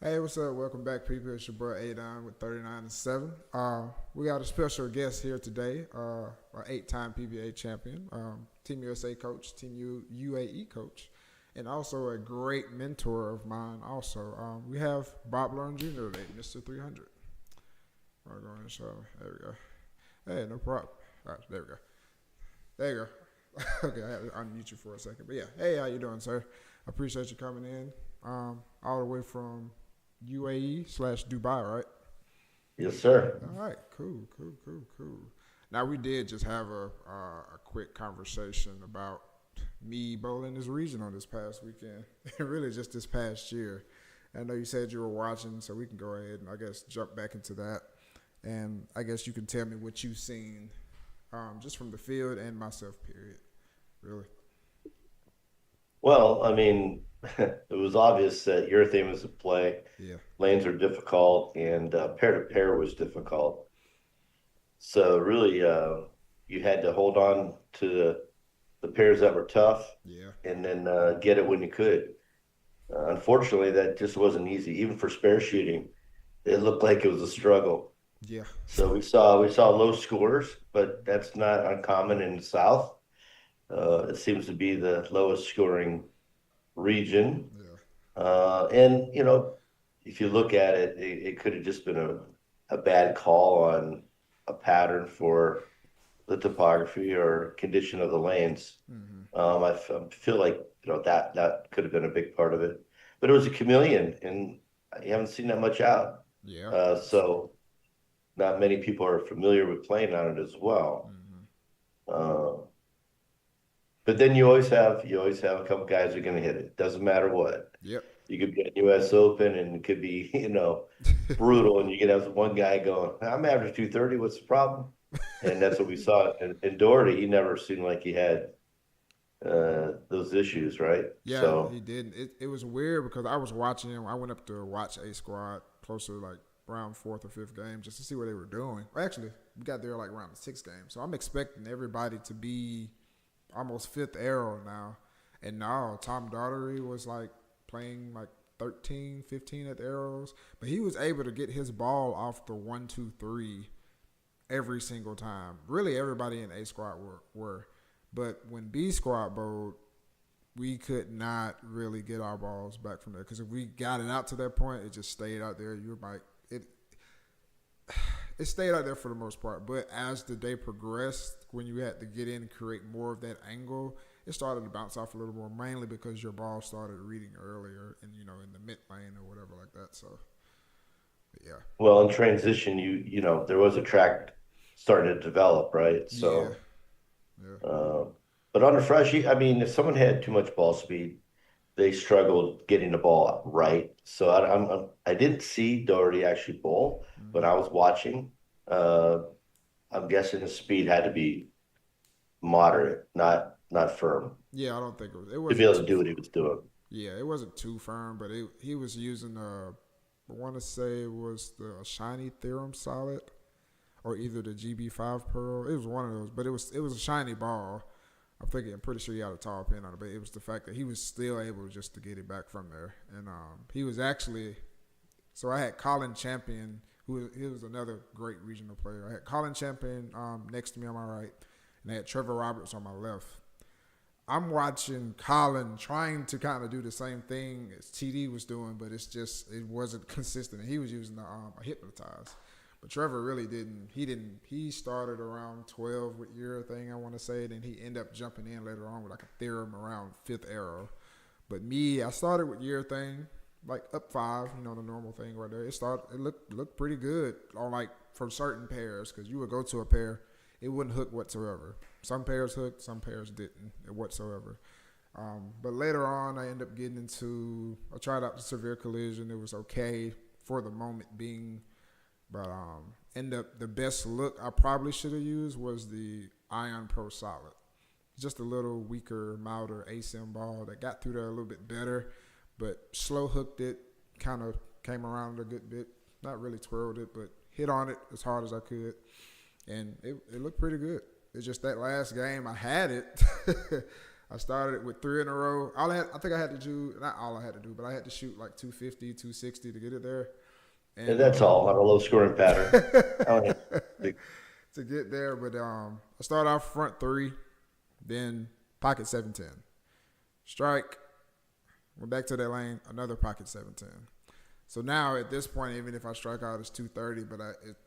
Hey, what's up? Welcome back, people. It's your boy Adon with 39 and 7. We got a special guest here today, our 8-time PBA champion, Team USA coach, UAE coach, and also a great mentor of mine. Also, we have Bob Lauren Jr. today, Mr. 300. We're going to show. There we go. Hey, no problem. All right, there we go. There you go. Okay, I had to unmute you for a second. But yeah, hey, how you doing, sir? I appreciate you coming in all the way from UAE/Dubai, right? Yes, sir. All right, cool. Now we did just have a quick conversation about me bowling this regional this past weekend, and really just this past year. I know you said you were watching, so we can go ahead and I guess jump back into that, and I guess you can tell me what you've seen, just from the field and myself. Period. Really. Well, I mean, it was obvious that urethane was at play. Yeah. Lanes are difficult, and pair to pair was difficult. So really, you had to hold on to the pairs that were tough, Yeah. and then get it when you could. Unfortunately, that just wasn't easy. Even for spare shooting, it looked like it was a struggle. Yeah. So we saw low scores, but that's not uncommon in the South. It seems to be the lowest scoring region. Yeah. And if you look at it, it could have just been a bad call on a pattern for the topography or condition of the lanes. Mm-hmm. I feel like that could have been a big part of it, but it was a chameleon, and you haven't seen that much out. Yeah. So not many people are familiar with playing on it as well. Mm-hmm. Uh, but then you always have a couple guys who are going to hit it. Doesn't matter what. Yep. You could be at U.S. Open and it could be brutal, and you could have one guy going, "I'm average 230. What's the problem?" And that's what we saw. And Doherty, he never seemed like he had those issues, right? Yeah, he So didn't. It was weird because I was watching him. I went up to watch A Squad closer to like around fourth or fifth game just to see what they were doing. Well, actually, we got there like around the sixth game. So I'm expecting everybody to be almost fifth arrow now. And now Tom Daugherty was like playing like 13, 15 at the arrows. But he was able to get his ball off the 1, 2, 3 every single time. Really, everybody in A Squad were. But when B Squad bowled, we could not really get our balls back from there because if we got it out to that point, it just stayed out there. You might it stayed out there for the most part. But as the day progressed, when you had to get in and create more of that angle, it started to bounce off a little more, mainly because your ball started reading earlier and in the mid lane or whatever like that. So yeah, well, in transition, there was a track starting to develop, right? yeah, So, yeah, uh, but on the fresh, I mean, if someone had too much ball speed, they struggled getting the ball right. So I didn't see Doherty actually bowl, but hmm I was watching. Uh, I'm guessing the speed had to be moderate, not firm, yeah. I don't think it to be wasn't able to too do what he firm. was doing. Yeah, it wasn't too firm, but he was using I want to say it was the shiny theorem solid or either the GB5 Pearl. It was one of those, but it was a shiny ball. I'm pretty sure he had a tall pin on it, but it was the fact that he was still able just to get it back from there. And he was actually, so I had Colin Champion, he was another great regional player. I had Colin Champion next to me on my right, and I had Trevor Roberts on my left. I'm watching Colin trying to kind of do the same thing as TD was doing, but it wasn't consistent. And he was using a hypnotize. But Trevor really didn't. He didn't. He started around 12 with your thing, I want to say, and then he ended up jumping in later on with like a theorem around fifth arrow. But me, I started with your thing, like up five, the normal thing right there. It looked pretty good on like for certain pairs because you would go to a pair, it wouldn't hook whatsoever. Some pairs hooked, some pairs didn't whatsoever. But later on, I ended up getting into. I tried out the severe collision. It was okay for the moment being. But end up the best look I probably should have used was the Ion Pro Solid. Just a little weaker, milder ASIM ball that got through there a little bit better, but slow hooked it, kind of came around a good bit. Not really twirled it, but hit on it as hard as I could, and it looked pretty good. It's just that last game I had it. I started with 3 in a row. I think I had to do, not all I had to do, but I had to shoot like 250, 260 to get it there. And And that's all on a low scoring pattern. I don't have to get there, but I started off front 3, then pocket 710. Strike, went back to that lane, another pocket 710. So now at this point, even if I strike out, it's 230, but it's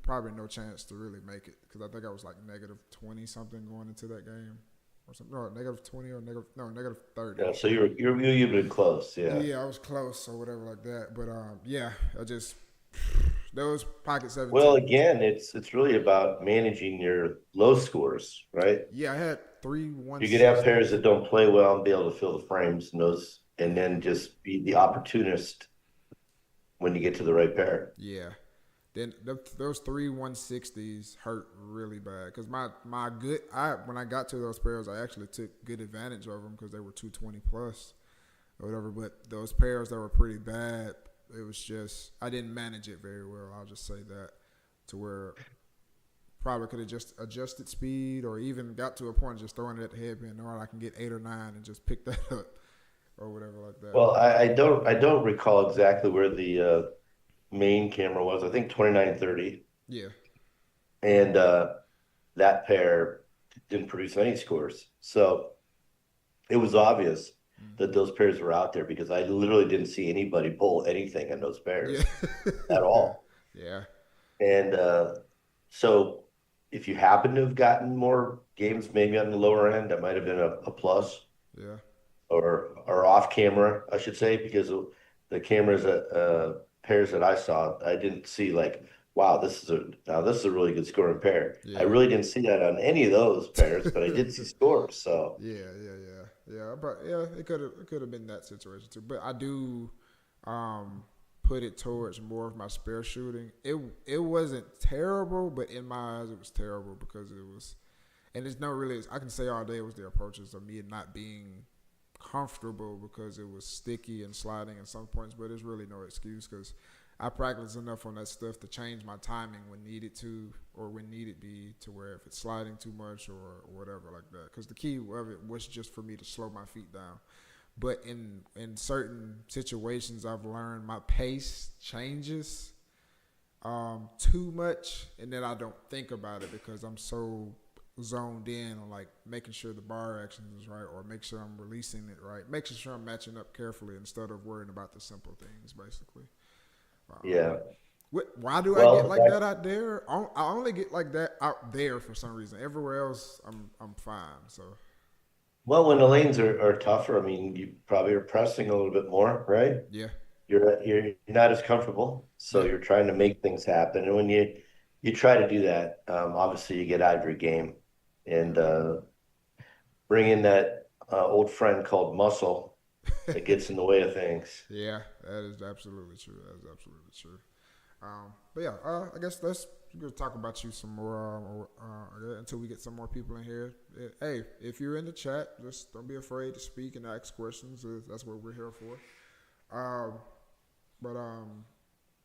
probably no chance to really make it because I think I was like negative 20 something going into that game. Or something. No, negative 20 or negative 30. Yeah, so you've been close, yeah. Yeah, I was close or whatever like that. But yeah, I just those pocket Well, 17. again, it's really about managing your low scores, right? Yeah, I had three You could have 160s. pairs that don't play well and be able to fill the frames and those, and then just be the opportunist when you get to the right pair. Yeah. Then those three 160s hurt really bad because my good when I got to those pairs I actually took good advantage of them because they were 220 plus or whatever. But those pairs that were pretty bad, it was just I didn't manage it very well. I'll just say that to where probably could have just adjusted speed or even got to a point of just throwing it at the headband or I can get 8 or 9 and just pick that up or whatever like that. Well, I don't recall exactly where the main camera was. I think 2930, Yeah. and that pair didn't produce any scores. So it was obvious that those pairs were out there because I literally didn't see anybody pull anything in those pairs Yeah. at all. Yeah. And so if you happen to have gotten more games maybe on the lower end, that might have been a plus Yeah. or off camera, I should say, because of the cameras that pairs that I saw, I didn't see like, wow, this is a really good scoring pair. I Yeah. really didn't see that on any of those pairs, but I did see scores. So Yeah. But yeah, it could have been that situation too. But I do put it towards more of my spare shooting. It wasn't terrible, but in my eyes it was terrible because it was and there's no really I can say all day it was the approaches of me not being comfortable because it was sticky and sliding at some points, but there's really no excuse because I practiced enough on that stuff to change my timing when needed to or when needed be to where if it's sliding too much or whatever like that. Because the key of it was just for me to slow my feet down. But in certain situations, I've learned my pace changes too much, and then I don't think about it because I'm so zoned in on like making sure the bar action is right or make sure I'm releasing it right, making sure I'm matching up carefully instead of worrying about the simple things, basically. yeah. Why do I get Well, like that out there? I only get like that out there for some reason. Everywhere else, I'm fine. So when the lanes are tougher, I mean, you probably are pressing a little bit more, right? yeah, You're not as comfortable, so yeah, you're trying to make things happen. And when you try to do that, obviously you get out of your game and bring in that old friend called muscle that gets in the way of things. yeah. That is absolutely true. That is absolutely true. But yeah, I guess let's go talk about you some more until we get some more people in here. Hey, if you're in the chat, just don't be afraid to speak and ask questions. That's what we're here for. But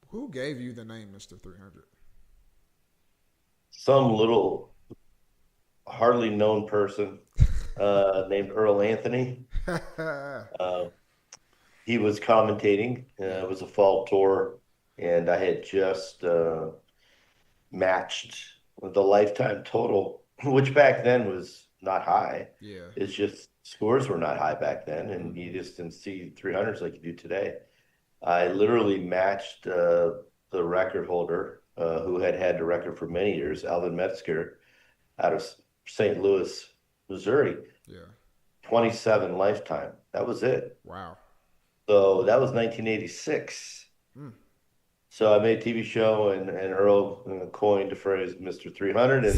who gave you the name Mr. 300? Some little hardly known person named Earl Anthony. Uh, he was commentating. Yeah, It was a fall tour, and I had just matched the lifetime total, which back then was not high. yeah. It's just scores were not high back then, and you just didn't see 300s like you do today. I literally matched the record holder, who had the record for many years, Alvin Metzger, out of St. Louis, Missouri, Yeah. 27 lifetime. That was it. Wow. So that was 1986. Mm. So I made a TV show, and Earl coined the phrase Mr. 300,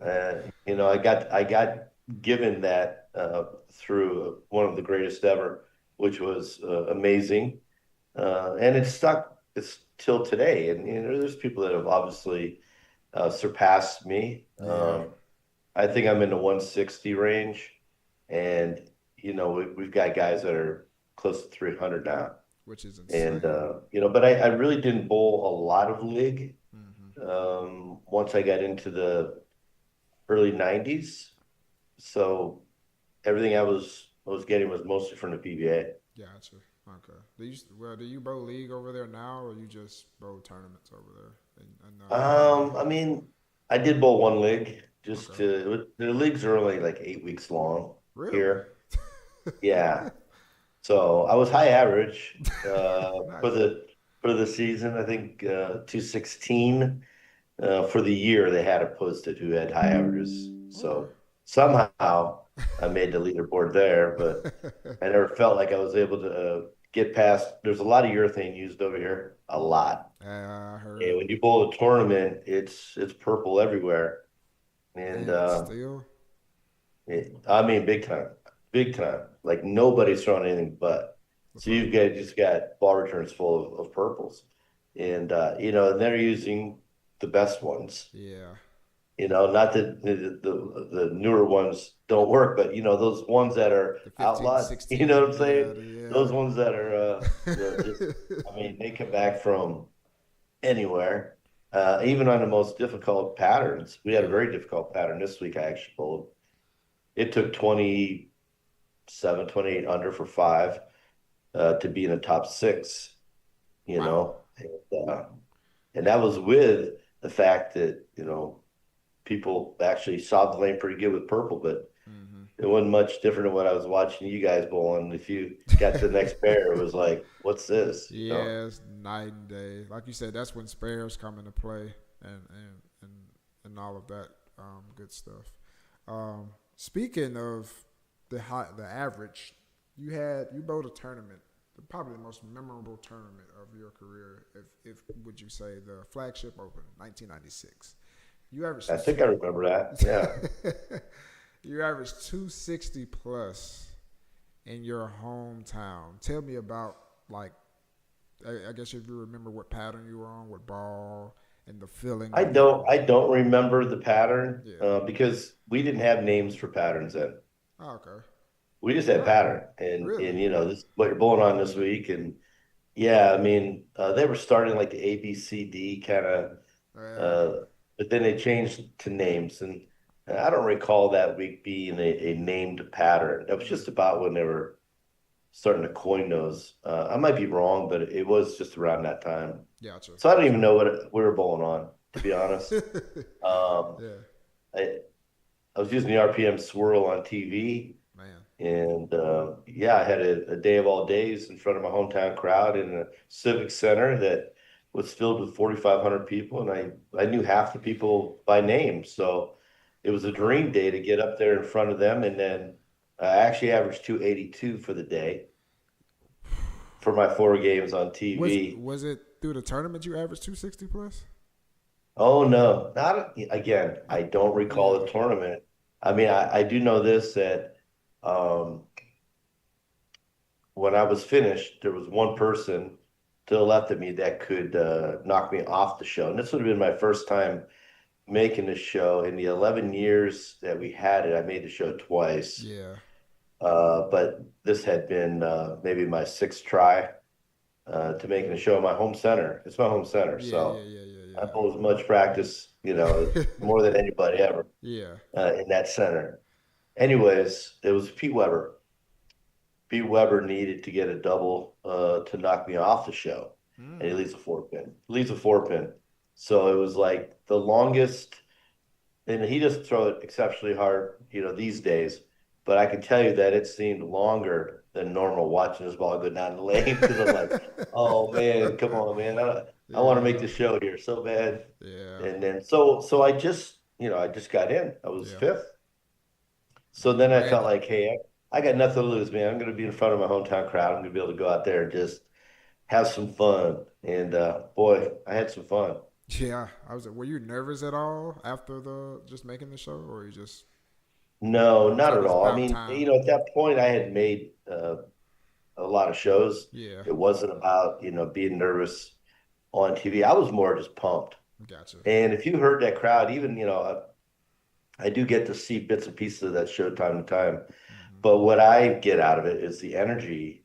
and I got given that through one of the greatest ever, which was amazing, and it's stuck. It's till today, and there's people that have obviously surpassed me. Yeah. I think I'm in the 160 range, and we've got guys that are close to 300 now. Which is insane. And but I really didn't bowl a lot of league Hmm. once I got into the early 90s. So everything I was getting was mostly from the PBA. Gotcha. Okay. Do you bowl league over there now, or you just bowl tournaments over there in PBA? I mean, I did bowl one league just Okay. to the leagues are only like 8 weeks long Really? here. Yeah. So I was high average for Nice. the season. I think 216 for the year they had it posted who had high averages. Okay. So somehow I made the leaderboard there, but I never felt like I was able to get past. There's a lot of urethane used over here, a lot. I And heard. when you bowl a tournament, it's purple everywhere, and Man, still. I mean big time. Like nobody's throwing anything but. The So you've got just got ball returns full of purples, and and they're using the best ones. Yeah. Not that the newer ones don't work, but those ones that are The 15, outlawed. You know 16. what I'm saying? Yeah. Those Yeah. ones that are just. I mean, they come back from anywhere. Even on the most difficult patterns, we had a Yeah. very difficult pattern this week. I actually pulled. It took 27, 28 under for five to be in the top six. You Wow. know, and that was with the fact that people actually saw the lane pretty good with purple, but Hmm. it wasn't much different than what I was watching you guys bowling. If you got to the next pair, it was like, what's this? Yeah, it's night and day. Like you said, that's when spares come into play and and all of that good stuff. Speaking of the average, you bowled a tournament, probably the most memorable tournament of your career. If would you say the Flagship Open, 1996? You averaged I think I remember that. Yeah. you averaged 260 plus in your hometown. Tell me about like I guess if you remember what pattern you were on, what ball, and the feeling I of it. don't I don't remember the pattern Yeah. because we didn't have names for patterns then. Oh, okay. We just had pattern, and Really? this is what you're bowling on this week, and yeah, I mean they were starting like the A B C D kind of, Uh, uh, but then they changed to names, and I don't recall that week being a named pattern. That was just mm, about when they were starting to coin those. I might be wrong, but it was just around that time. gotcha. So I don't Gotcha. even know what we were bowling on, to be honest. Um, Yeah, I, I was using the RPM swirl on TV, man. and yeah, I had a day of all days in front of my hometown crowd in a civic center that was filled with 4,500 people, and I knew half the people by name. So it was a dream day to get up there in front of them, and then I actually averaged 282 for the day for my four games on TV. Was it through the tournament you averaged 260 plus? Oh no, not again. I, I don't recall yeah. the tournament. I mean, I do know this that um, when I was finished, there was one person to the left of me that could knock me off the show, and this would have been my first time making the show in the 11 years that we had it. I made the show twice, Yeah. but this had been maybe my sixth try to making the show in my home center. It's my home center, Yeah. Yeah. so. Yeah. I pull as much practice, Yeah. more than anybody ever Yeah. in that center. Anyways, it was Pete Weber. Pete Weber needed to get a double to knock me off the show, and he Mm. leaves a four pin. Leaves a four pin. So it was like the longest, and he doesn't throw it exceptionally hard, these days. But I can tell you that it seemed longer than normal watching this ball go down the lane because I'm like, oh man, come on, man, I want to make Yeah. the show here so bad. Yeah. And then so I just got in. I was Yeah. fifth. So then I felt Randy. like, hey, I got nothing to lose, man. I'm going to be in front of my hometown crowd. I'm going to be able to go out there and just have some fun. And boy, I had some fun. Yeah. I was. Were you nervous at all after the just making the show, or you just No, it's not like at it's all. I about mean, time? at that point, I had made a lot of shows. Yeah. It wasn't about, being nervous on TV. I was more just pumped. Gotcha. And if you heard that crowd, even, I do get to see bits and pieces of that show time to time. Hmm. But what I get out of it is the energy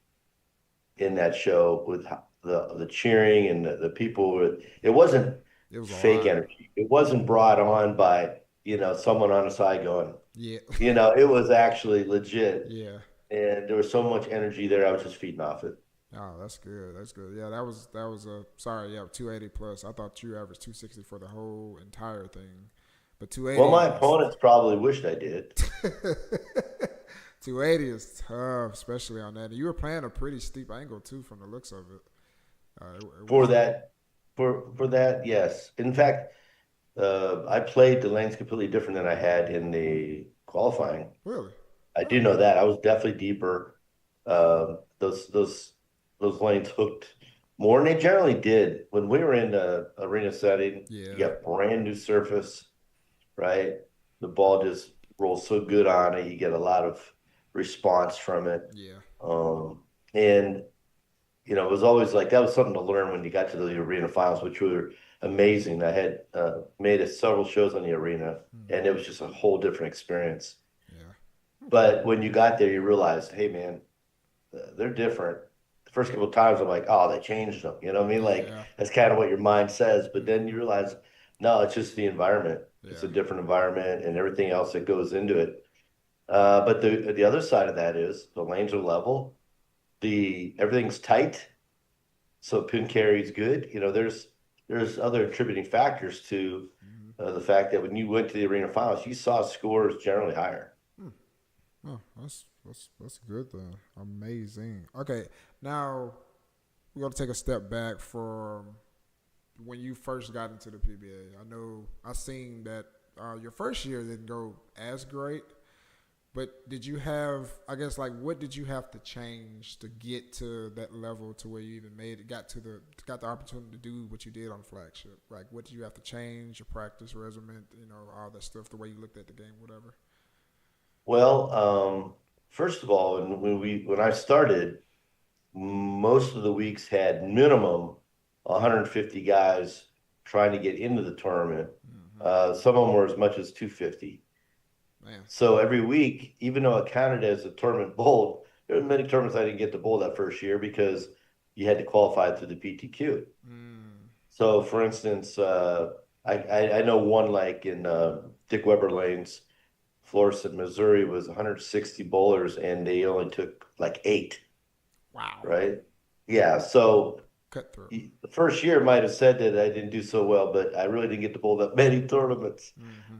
in that show with the cheering and the people. It wasn't It was fake alive. energy. It wasn't brought on by someone on the side going, Yeah. It was actually legit, Yeah. and there was so much energy there. I was just feeding off it. Oh, that's good. That's good. Yeah, that was a sorry. Yeah, 280 plus. I thought you averaged 260 for the whole entire thing, but Well, 280 my is opponents probably wished I did. 280 is tough, especially on that. And you were playing a pretty steep angle too, from the looks of it. It For wasn't that, for that, yes. In fact, I played the lanes completely different than I had in the qualifying. really. I do Oh, know that. I was definitely deeper. Those lanes hooked more, and they generally did. When we were in the arena setting, you yeah, got brand new surface, right? The ball just rolls so good on it. You get a lot of response from it. yeah, And it was always like that was something to learn when you got to the arena finals, which were amazing. I had made several shows on the arena, and it hmm, was just a whole different experience. yeah. Okay. But when you got there, you realized, hey, man, they're different. The first couple of times, I'm like, oh, they changed them. You know what I mean? Like Yeah. that's kind of what your mind says. But then you Hmm. realize, no, it's just the environment. It's Yeah. a different environment and everything else that goes into it. But the other side of that is the lanes are level, the everything's tight, so pin carry is good. There's other attributing factors to Hmm. the fact that when you went to the arena finals, you saw scores generally higher. Hmm. Oh, that's good then. Amazing. Okay, now we're gonna take a step back from when you first got into the PBA. I know I seen that your first year didn't go as great, but did you have? I guess like what did you have to change to get to that level to where you even made it? Got the opportunity to do what you did on flagship. Like what did you have to change? Your practice regimen, all that stuff, the way you looked at the game, whatever. Well, first of all, when I started, most of the weeks had minimum 150 guys trying to get into the tournament. Mm-hmm. Some of them were as much as 250. Man. So every week, even though it counted as a tournament bowl, there were many tournaments I didn't get to bowl that first year because you had to qualify through the PTQ. Mm. So, for instance, I know one like in Dick Weber Lanes, Florissant, Missouri was 160 bowlers and they only took like eight, Wow. right? Yeah. So Cutthroat. the first year might have said that I didn't do so well, but I really didn't get to bowl that many tournaments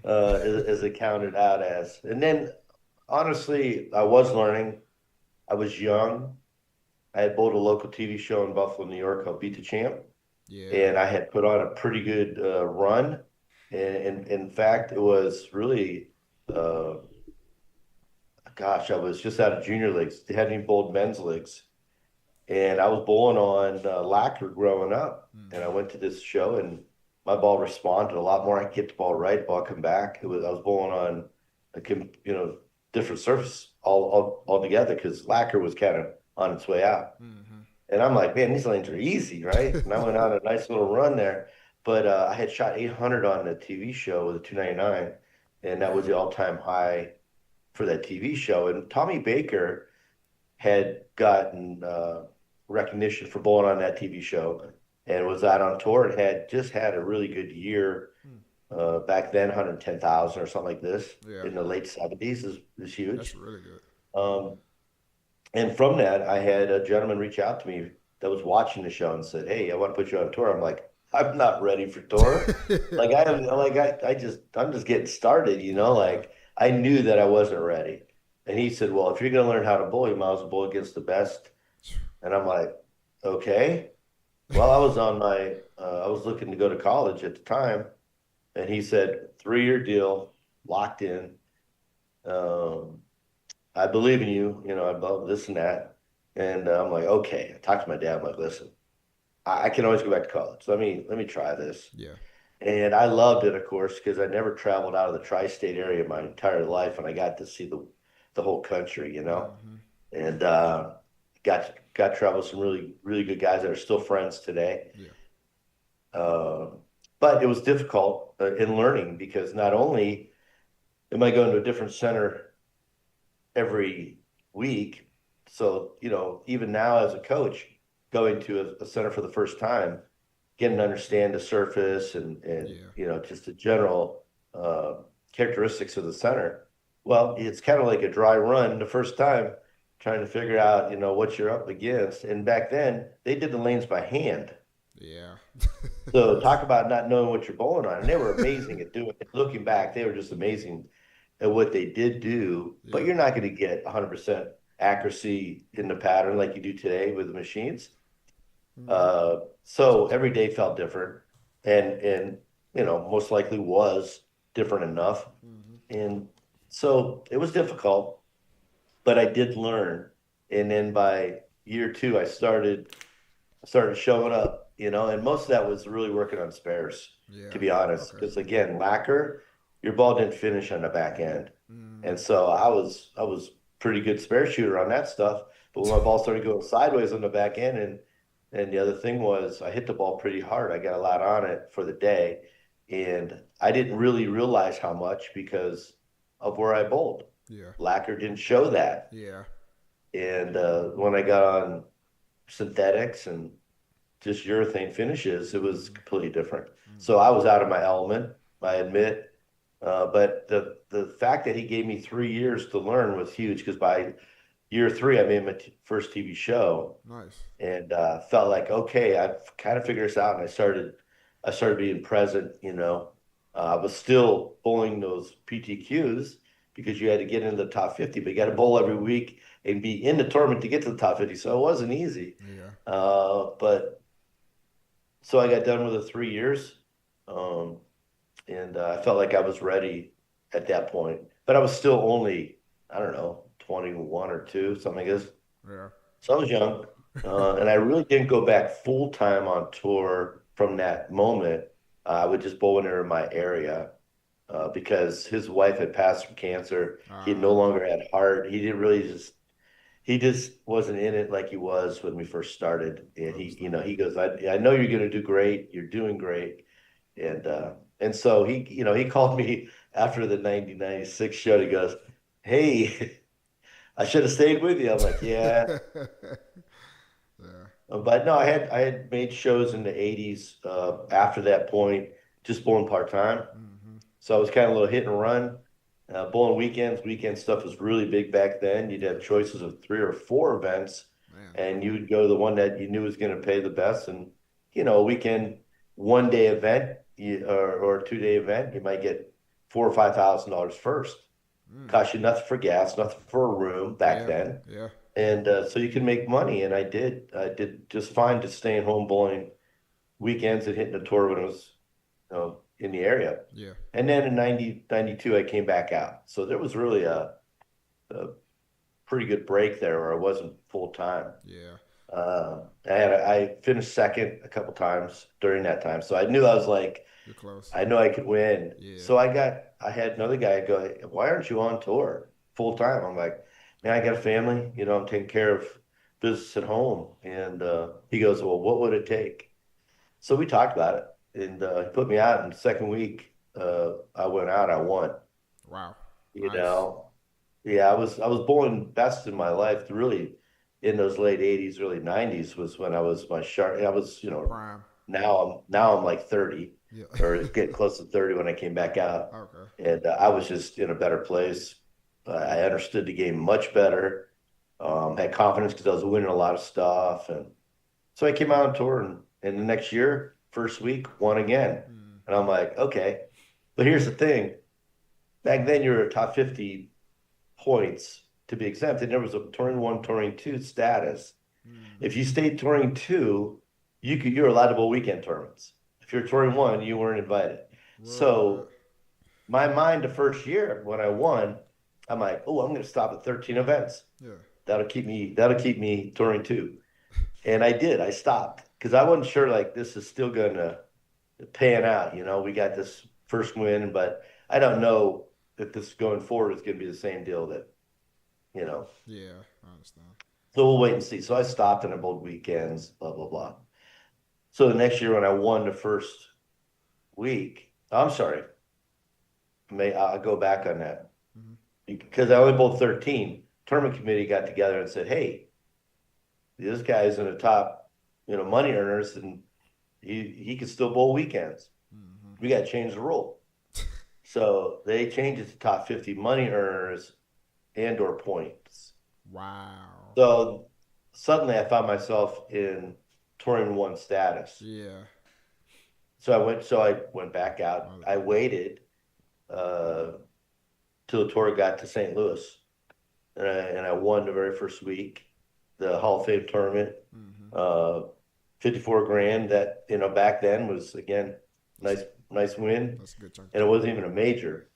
as it counted out as. And then honestly, I was learning. I was young. I had bowled a local TV show in Buffalo, New York called Beat the Champ, Yeah. and I had put on a pretty good run. And in fact, it was really, uh, gosh, I was just out of junior leagues. They hadn't even bowled men's leagues. And I was bowling on lacquer growing up. And I Mm-hmm. went to this show, and my ball responded a lot more. I hit the ball right, ball come back. I was bowling on different surface all together because lacquer was kind of on its way out. Mm-hmm. And I'm like, man, these lanes are easy, right? And I went on a nice little run there. But I had shot 800 on the TV show with a 299, and that was Man. the all-time high for that TV show. And Tommy Baker had gotten recognition for bowling on that TV show and was out on tour and had just had a really good year Mm. back then, 110,000 or something like this Yeah. in the late 70s is That's huge. really good. Um, and from that, I had a gentleman reach out to me that was watching the show and said, "Hey, I want to put you on tour." I'm like, "I'm not ready for tour. Like I am, like I'm just getting started, Yeah. like I knew that I wasn't ready." And he said, "Well, if you're going to learn how to bowl, you might as well bowl against the best." And I'm like, "Okay." Well, I was looking to go to college at the time, and he said, 3-year deal, locked in. Um, I believe in you, I love this and that. And I'm like, okay. I talked to my dad. I'm like, listen, I can always go back to college. Let me try this. Yeah. And I loved it, of course, because I never traveled out of the tri-state area my entire life, and I got to see the whole country. Mm-hmm. And got to travel with some really really good guys that are still friends today. Yeah. Uh, but it was difficult in learning because not only am I going to a different center every week. So, even now as a coach, going to a center for the first time, getting to understand the surface and Yeah. just the general characteristics of the center Well, it's kind of like a dry run the first time, trying to figure out, what you're up against. And back then, they did the lanes by hand. Yeah. So talk about not knowing what you're bowling on. And they were amazing at doing it. Looking back, they were just amazing at what they did do. But Yeah. you're not going to get 100% accuracy in the pattern like you do today with the machines. Hmm. So every day felt different, and most likely was different enough. Hmm. And so it was difficult, but I did learn. And then by year two, I started showing up, and most of that was really working on spares, to Yeah. be honest. Okay. Because again, lacquer, your ball didn't finish on the back end. Hmm. And so I was pretty good spare shooter on that stuff. But when my ball started going sideways on the back end, and the other thing was I hit the ball pretty hard. I got a lot on it for the day. And I didn't really realize how much because of where I bowled. Yeah. Lacquer didn't show that. Yeah. And when I got on synthetics and just urethane finishes, it was Hmm. completely different. So Hmm. I was out of my element, I admit. But the fact that he gave me 3 years to learn was huge because by year three, I made my first TV show Nice. and felt like, okay, I've kind of figured this out. And I started being present, I was still bowling those PTQs because you had to get into the top 50, but you got to bowl every week and be in the tournament to get to the top 50. So it wasn't easy. Yeah. But so I got done with the 3 years, um, and I felt like I was ready at that point. But I was still only, I don't know, 21 or two, something like this. Yeah. So I was young, and I really didn't go back full time on tour from that moment. I would just bowl in there in my area because his wife had passed from cancer. He no Ah. longer had heart. He just wasn't in it like he was when we first started. And Understand. he goes, I know you're going to do great. You're doing great. And so he called me after the 1996 show. He goes, "Hey, I should have stayed with you." I'm like, "Yeah." Yeah. But no, I had made shows in the 80s after that point, just bowling part-time. Hmm. So I was kind of a little hit and run. Bowling weekends, weekend stuff was really big back then. You'd have choices of 3 or 4 events, Man. and you would go to the one that you knew was going to pay the best. And a weekend, 1 day event or a 2 day event, you might get $4,000 or $5,000 first. Mm. Cost you nothing for gas, nothing for a room back Yeah. then, Yeah. and so you can make money. And I did just fine just staying home bowling weekends and hitting the tour when it was in the area. Yeah. And then in 1992, I came back out. So there was really a pretty good break there where I wasn't full time. Yeah. I finished second a couple times during that time. So I knew I was like, You're close. I know I could win. Yeah. So I had another guy go, "Why aren't you on tour full time?" I'm like, "Man, I got a family, I'm taking care of business at home." And he goes, "Well, what would it take?" So we talked about it, and he put me out. And the second week, I went out. I won. Wow. You Nice. know, yeah, I was bowling best in my life. Really, in those late '80s, early '90s was when I was my sharp. I was, Prime. now I'm like 30 Yeah. or getting close to 30 when I came back out, Okay. and I was just in a better place. I understood the game much better. Had confidence because I was winning a lot of stuff, and so I came out on tour, and the next year, first week, won again. Mm. And I'm like, okay. But here's the thing. Back then, you were a top 50 points to be exempted. There was a touring one, touring two status. Mm. If you stayed touring two, you were allowed to bowl weekend tournaments. If you're touring one, you weren't invited. What? So my mind the first year when I won, I'm like, oh, I'm going to stop at 13 events. Yeah. That'll keep me touring two. And I did. I stopped because I wasn't sure like this is still going to pan out. We got this first win, but I don't know if this going forward is going to be the same deal that, you know. Yeah. I understand. So we'll wait and see. So I stopped and I bowled weekends, blah, blah, blah. So the next year when I won the first week, I'm sorry, I'll go back on that Hmm. because I only bowled 13. Tournament committee got together and said, hey, this guy's in the top, money earners, and he could still bowl weekends. Hmm. We got to change the rule. So they changed it to top 50 money earners and or points. Wow. So suddenly I found myself in touring one status. Yeah. So I went back out. Well, I waited uh, till the tour got to St. Louis, and I won the very first week, the Hall of Fame tournament. mm-hmm. Uh, 54 grand. That back then was again That's nice win, that's a good chunk of and it change. wasn't even a major.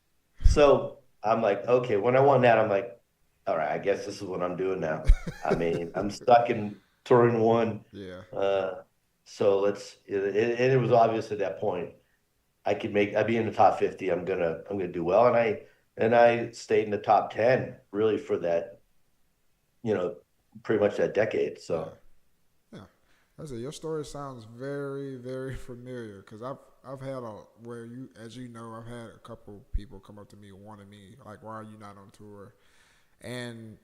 So I'm like, okay, when I won that, I'm like, all right, I guess this is what I'm doing now. I mean, I'm stuck in touring one. Yeah. Uh, so it was obvious at that point I'd be in the top 50. I'm gonna do well. And I stayed in the top 10 really for that, you know, pretty much that decade. Yeah. So Yeah. I said your story sounds very, very familiar because I've had a where you as you know I've had a couple people come up to me wanting me like why are you not on tour, and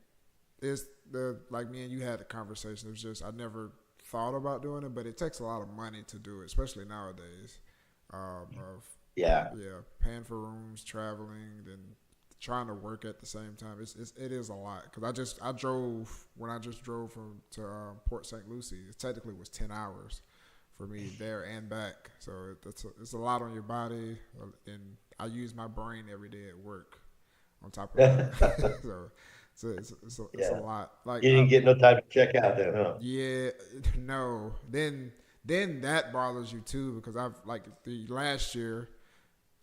it's the like me and you had a conversation. It was just I never thought about doing it, but it takes a lot of money to do it, especially nowadays. Of yeah. yeah, paying for rooms, traveling, then trying to work at the same time. It is a lot because I drove when I just drove from to Port St. Lucie. It technically was 10 hours for me there and back. So it's a lot on your body, and I use my brain every day at work. On top of that, so it's a Yeah. lot. Like You didn't get no time to check out then, huh? yeah, no. Then that bothers you too because I've like the last year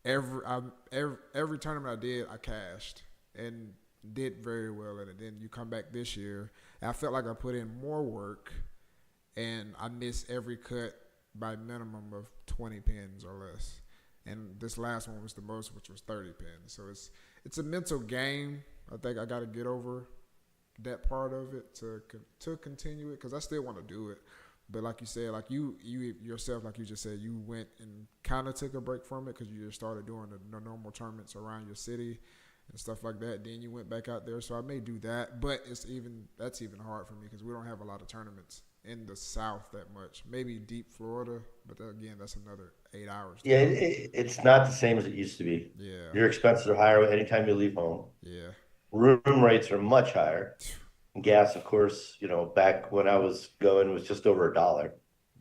every tournament I did I cashed and did very well in it. Then you come back this year, and I felt like I put in more work and I missed every cut by minimum of 20 pins or less. And this last one was the most, which was 30 pins. So it's a mental game. I think I got to get over that part of it to continue it because I still want to do it. But like you said, like you yourself, like you just said, you went and kind of took a break from it because you just started doing the normal tournaments around your city and stuff like that. Then you went back out there, so I may do that. But that's even hard for me because we don't have a lot of tournaments in the South that much. Maybe deep Florida, but again, that's another 8 hours to Yeah, go. it's not the same as it used to be. Yeah, Your expenses are higher anytime you leave home. yeah, Room rates are much higher. Gas, of course, back when I was going was just over $1,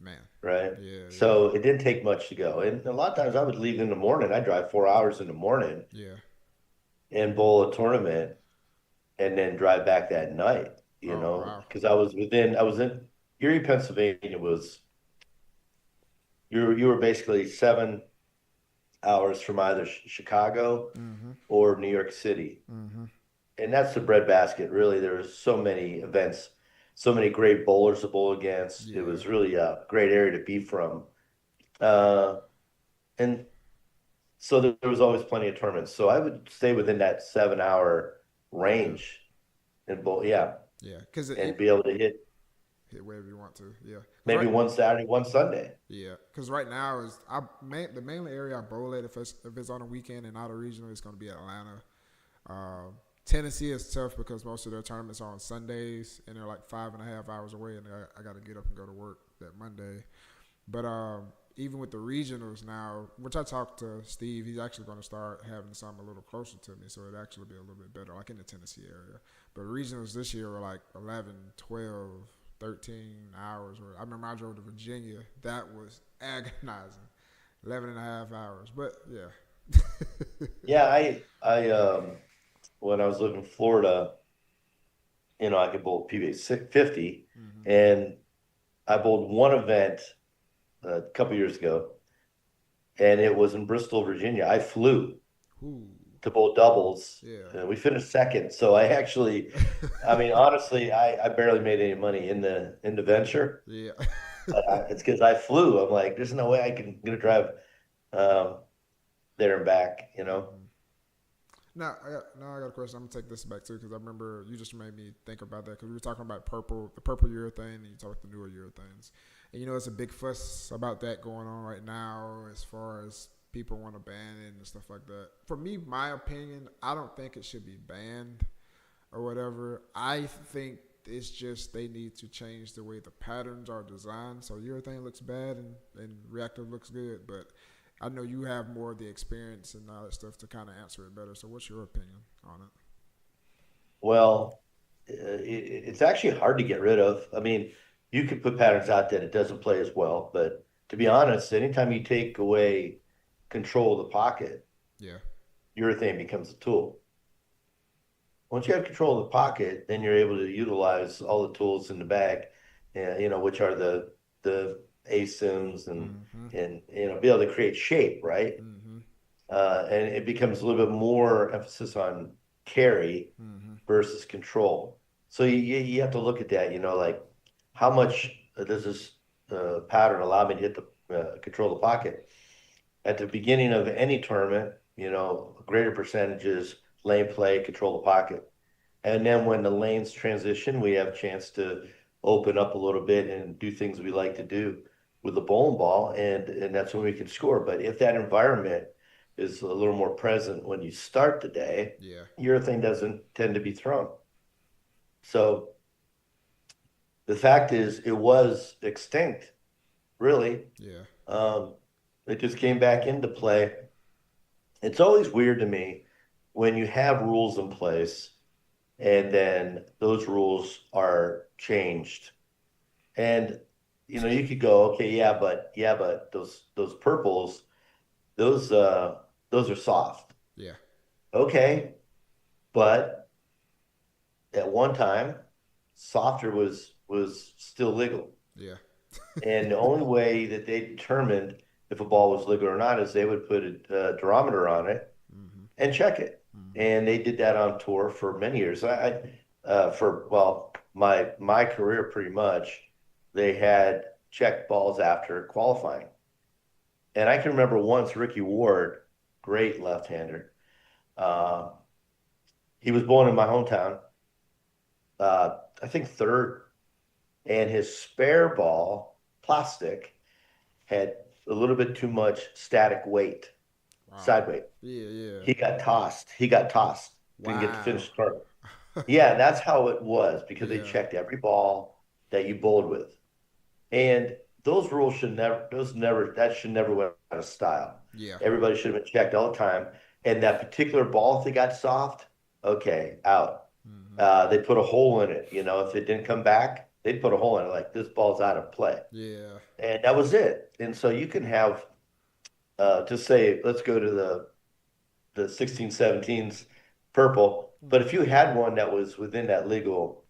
man. right? Yeah, yeah, So it didn't take much to go. And a lot of times I would leave in the morning. I drive 4 hours in the morning yeah. and bowl a tournament and then drive back that night, Oh wow. because I was in Erie, Pennsylvania was you were basically 7 hours from either Chicago Mm-hmm. or New York City. Mm-hmm. And that's the breadbasket. Really, there's so many events, so many great bowlers to bowl against. It Yeah. was really a great area to be from. Uh, and so there was always plenty of tournaments. So I would stay within that 7 hour Yeah. range and bowl, yeah, Yeah. Because and be able to hit wherever you want to. Yeah. 'Cause maybe right. one Saturday, one Sunday. Yeah. Because right now is the mainly area I bowl at if it's on a weekend and not a regional, it's going to be Atlanta. Tennessee is tough because most of their tournaments are on Sundays and they're like 5.5 hours away, and I got to get up and go to work that Monday. But even with the regionals now, which I talked to Steve, he's actually going to start having some a little closer to me, so it'd actually be a little bit better, like in the Tennessee area. But regionals this year were like 11, 12, 13 hours. I remember I drove to Virginia. That was agonizing. 11 and a half hours. But yeah. Yeah, I when I was living in Florida, I could bowl PBA 50, Mm-hmm. and I bowled one event a couple years ago, and it was in Bristol, Virginia. I flew Ooh, to bowl doubles, yeah. and we finished second. So I mean, honestly, I barely made any money in the venture. Yeah. It's because I flew. I'm like, there's no way gonna drive um, there and back. Mm-hmm. Now I got a question. I'm gonna take this back too because I remember you just made me think about that because we were talking about the purple urethane, and you talked about the newer urethanes, and it's a big fuss about that going on right now as far as people want to ban it and stuff like that. For me, my opinion, I don't think it should be banned or whatever. I think it's just they need to change the way the patterns are designed. So urethane looks bad and reactive looks good, but I know you have more of the experience and all that stuff to kind of answer it better. So, what's your opinion on it? Well, it's actually hard to get rid of. I mean, you could put patterns out that it doesn't play as well, but to be honest, anytime you take away control of the pocket, Yeah. urethane becomes a tool. Once you have control of the pocket, then you're able to utilize all the tools in the bag, which are the ASIMs Mm-hmm. and be able to create shape, right? Mm-hmm. And it becomes a little bit more emphasis on carry Mm-hmm. versus control. So you have to look at that, like how much does this pattern allow me to hit the control the pocket? At the beginning of any tournament, greater percentages lane play, control the pocket. And then when the lanes transition, we have a chance to open up a little bit and do things we like to do with the bowling ball, and that's when we can score. But if that environment is a little more present when you start the day, Yeah. your thing doesn't tend to be thrown. So the fact is, it was extinct, really. Yeah. Um, it just came back into play. It's always weird to me when you have rules in place and then those rules are changed. And you could go, okay, yeah, but those purples, those those are soft. Yeah. Okay, but at one time, softer was still legal. Yeah. And the only way that they determined if a ball was legal or not is they would put a durometer on it Mm-hmm. and check it. Mm-hmm. And they did that on tour for many years. For well, my career pretty much, they had checked balls after qualifying. And I can remember once Ricky Ward, great left-hander, uh, he was born in my hometown, I think third, and his spare ball, plastic, had a little bit too much static weight, Wow. side weight. Yeah. Yeah. He got tossed. He got tossed. Didn't get to Wow. finish the tournament. Yeah, that's how it was because they Yeah. checked every ball that you bowled with. And those rules that should never went out of style. Yeah. Everybody should have been checked all the time. And that particular ball, if they got soft, okay, out. Mm-hmm. They put a hole in it. If it didn't come back, they'd put a hole in it like this ball's out of play. Yeah. And that was it. And so you can have, just say, let's go to the 16, 17s purple. But if you had one that was within that legal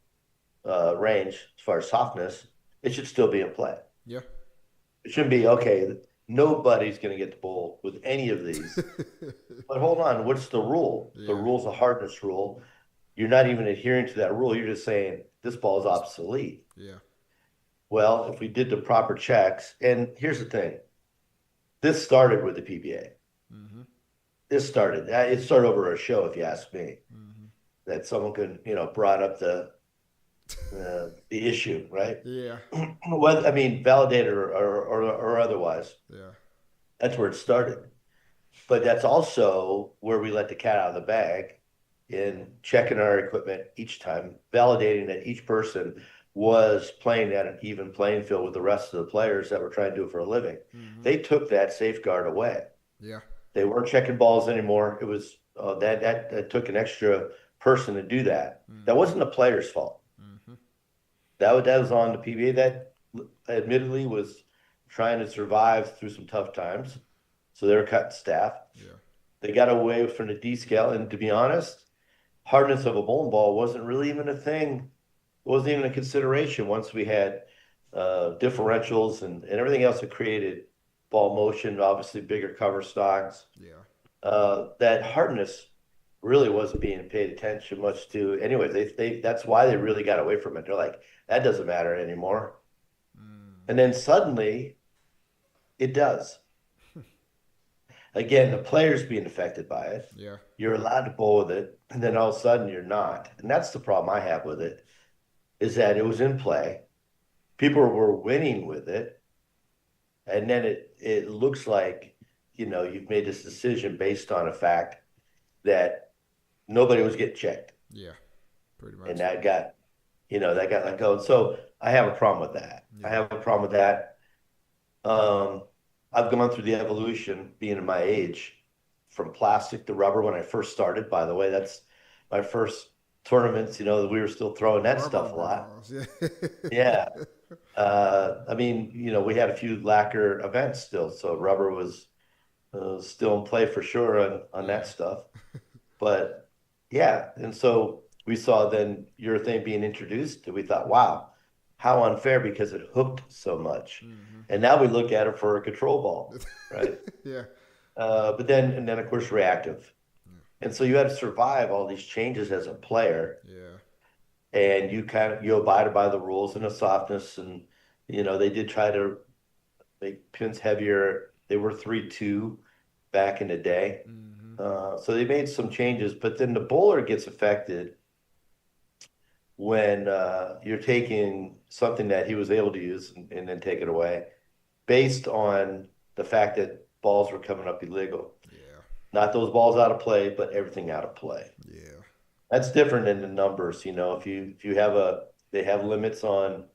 range as far as softness, it should still be in play. Yeah. It shouldn't be, okay, nobody's going to get the bowl with any of these. But hold on, what's the rule? The Yeah. rule's a hardness rule. You're not even adhering to that rule. You're just saying this ball is obsolete. Yeah. Well, if we did the proper checks, and here's the thing, this started with the PBA. Mm-hmm. It started over a show, if you ask me, Mm-hmm. that someone could, brought up the issue, right? Yeah. Well, I mean, validated or otherwise. Yeah. That's where it started. But that's also where we let the cat out of the bag in checking our equipment each time, validating that each person was playing at an even playing field with the rest of the players that were trying to do it for a living. Mm-hmm. They took that safeguard away. Yeah. They weren't checking balls anymore. It was that took an extra person to do that. Mm-hmm. That wasn't the player's fault. Mm-hmm. That was on the PBA that admittedly was trying to survive through some tough times. So they were cutting staff. Yeah. They got away from the D scale. And to be honest, hardness of a bowling ball wasn't really even a thing. It wasn't even a consideration once we had differentials and everything else that created ball motion, obviously bigger cover stocks. Yeah. That hardness really wasn't being paid attention much to. Anyway, that's why they really got away from it. They're like, that doesn't matter anymore. Mm. And then suddenly it does. Again, the player's being affected by it. Yeah. You're allowed to bowl with it, and then all of a sudden you're not. And that's the problem I have with it, is that it was in play. People were winning with it. And then it looks like, you've made this decision based on a fact that nobody was getting checked. Yeah. Pretty much. And that got let go. So I have a problem with that. Yeah. I have a problem with that. I've gone through the evolution, being in my age, from plastic to rubber when I first started. By the way, that's my first tournaments. We were still throwing that Rubber stuff a lot. balls. Yeah. Yeah. I mean, we had a few lacquer events still, so rubber was still in play for sure on that Yeah. stuff. But yeah, and so we saw then urethane being introduced, and we thought, wow, how unfair because it hooked so much. Hmm. And now we look at it for a control ball, right? Yeah. But then of course reactive. And so you had to survive all these changes as a player, Yeah. and you abided by the rules and the softness, and they did try to make pins heavier. They were 3-2 back in the day. Hmm. So they made some changes, but then the bowler gets affected when you're taking something that he was able to use and then take it away based on the fact that balls were coming up illegal. Yeah. Not those balls out of play, but everything out of play. Yeah. That's different than the numbers. If you have they have limits on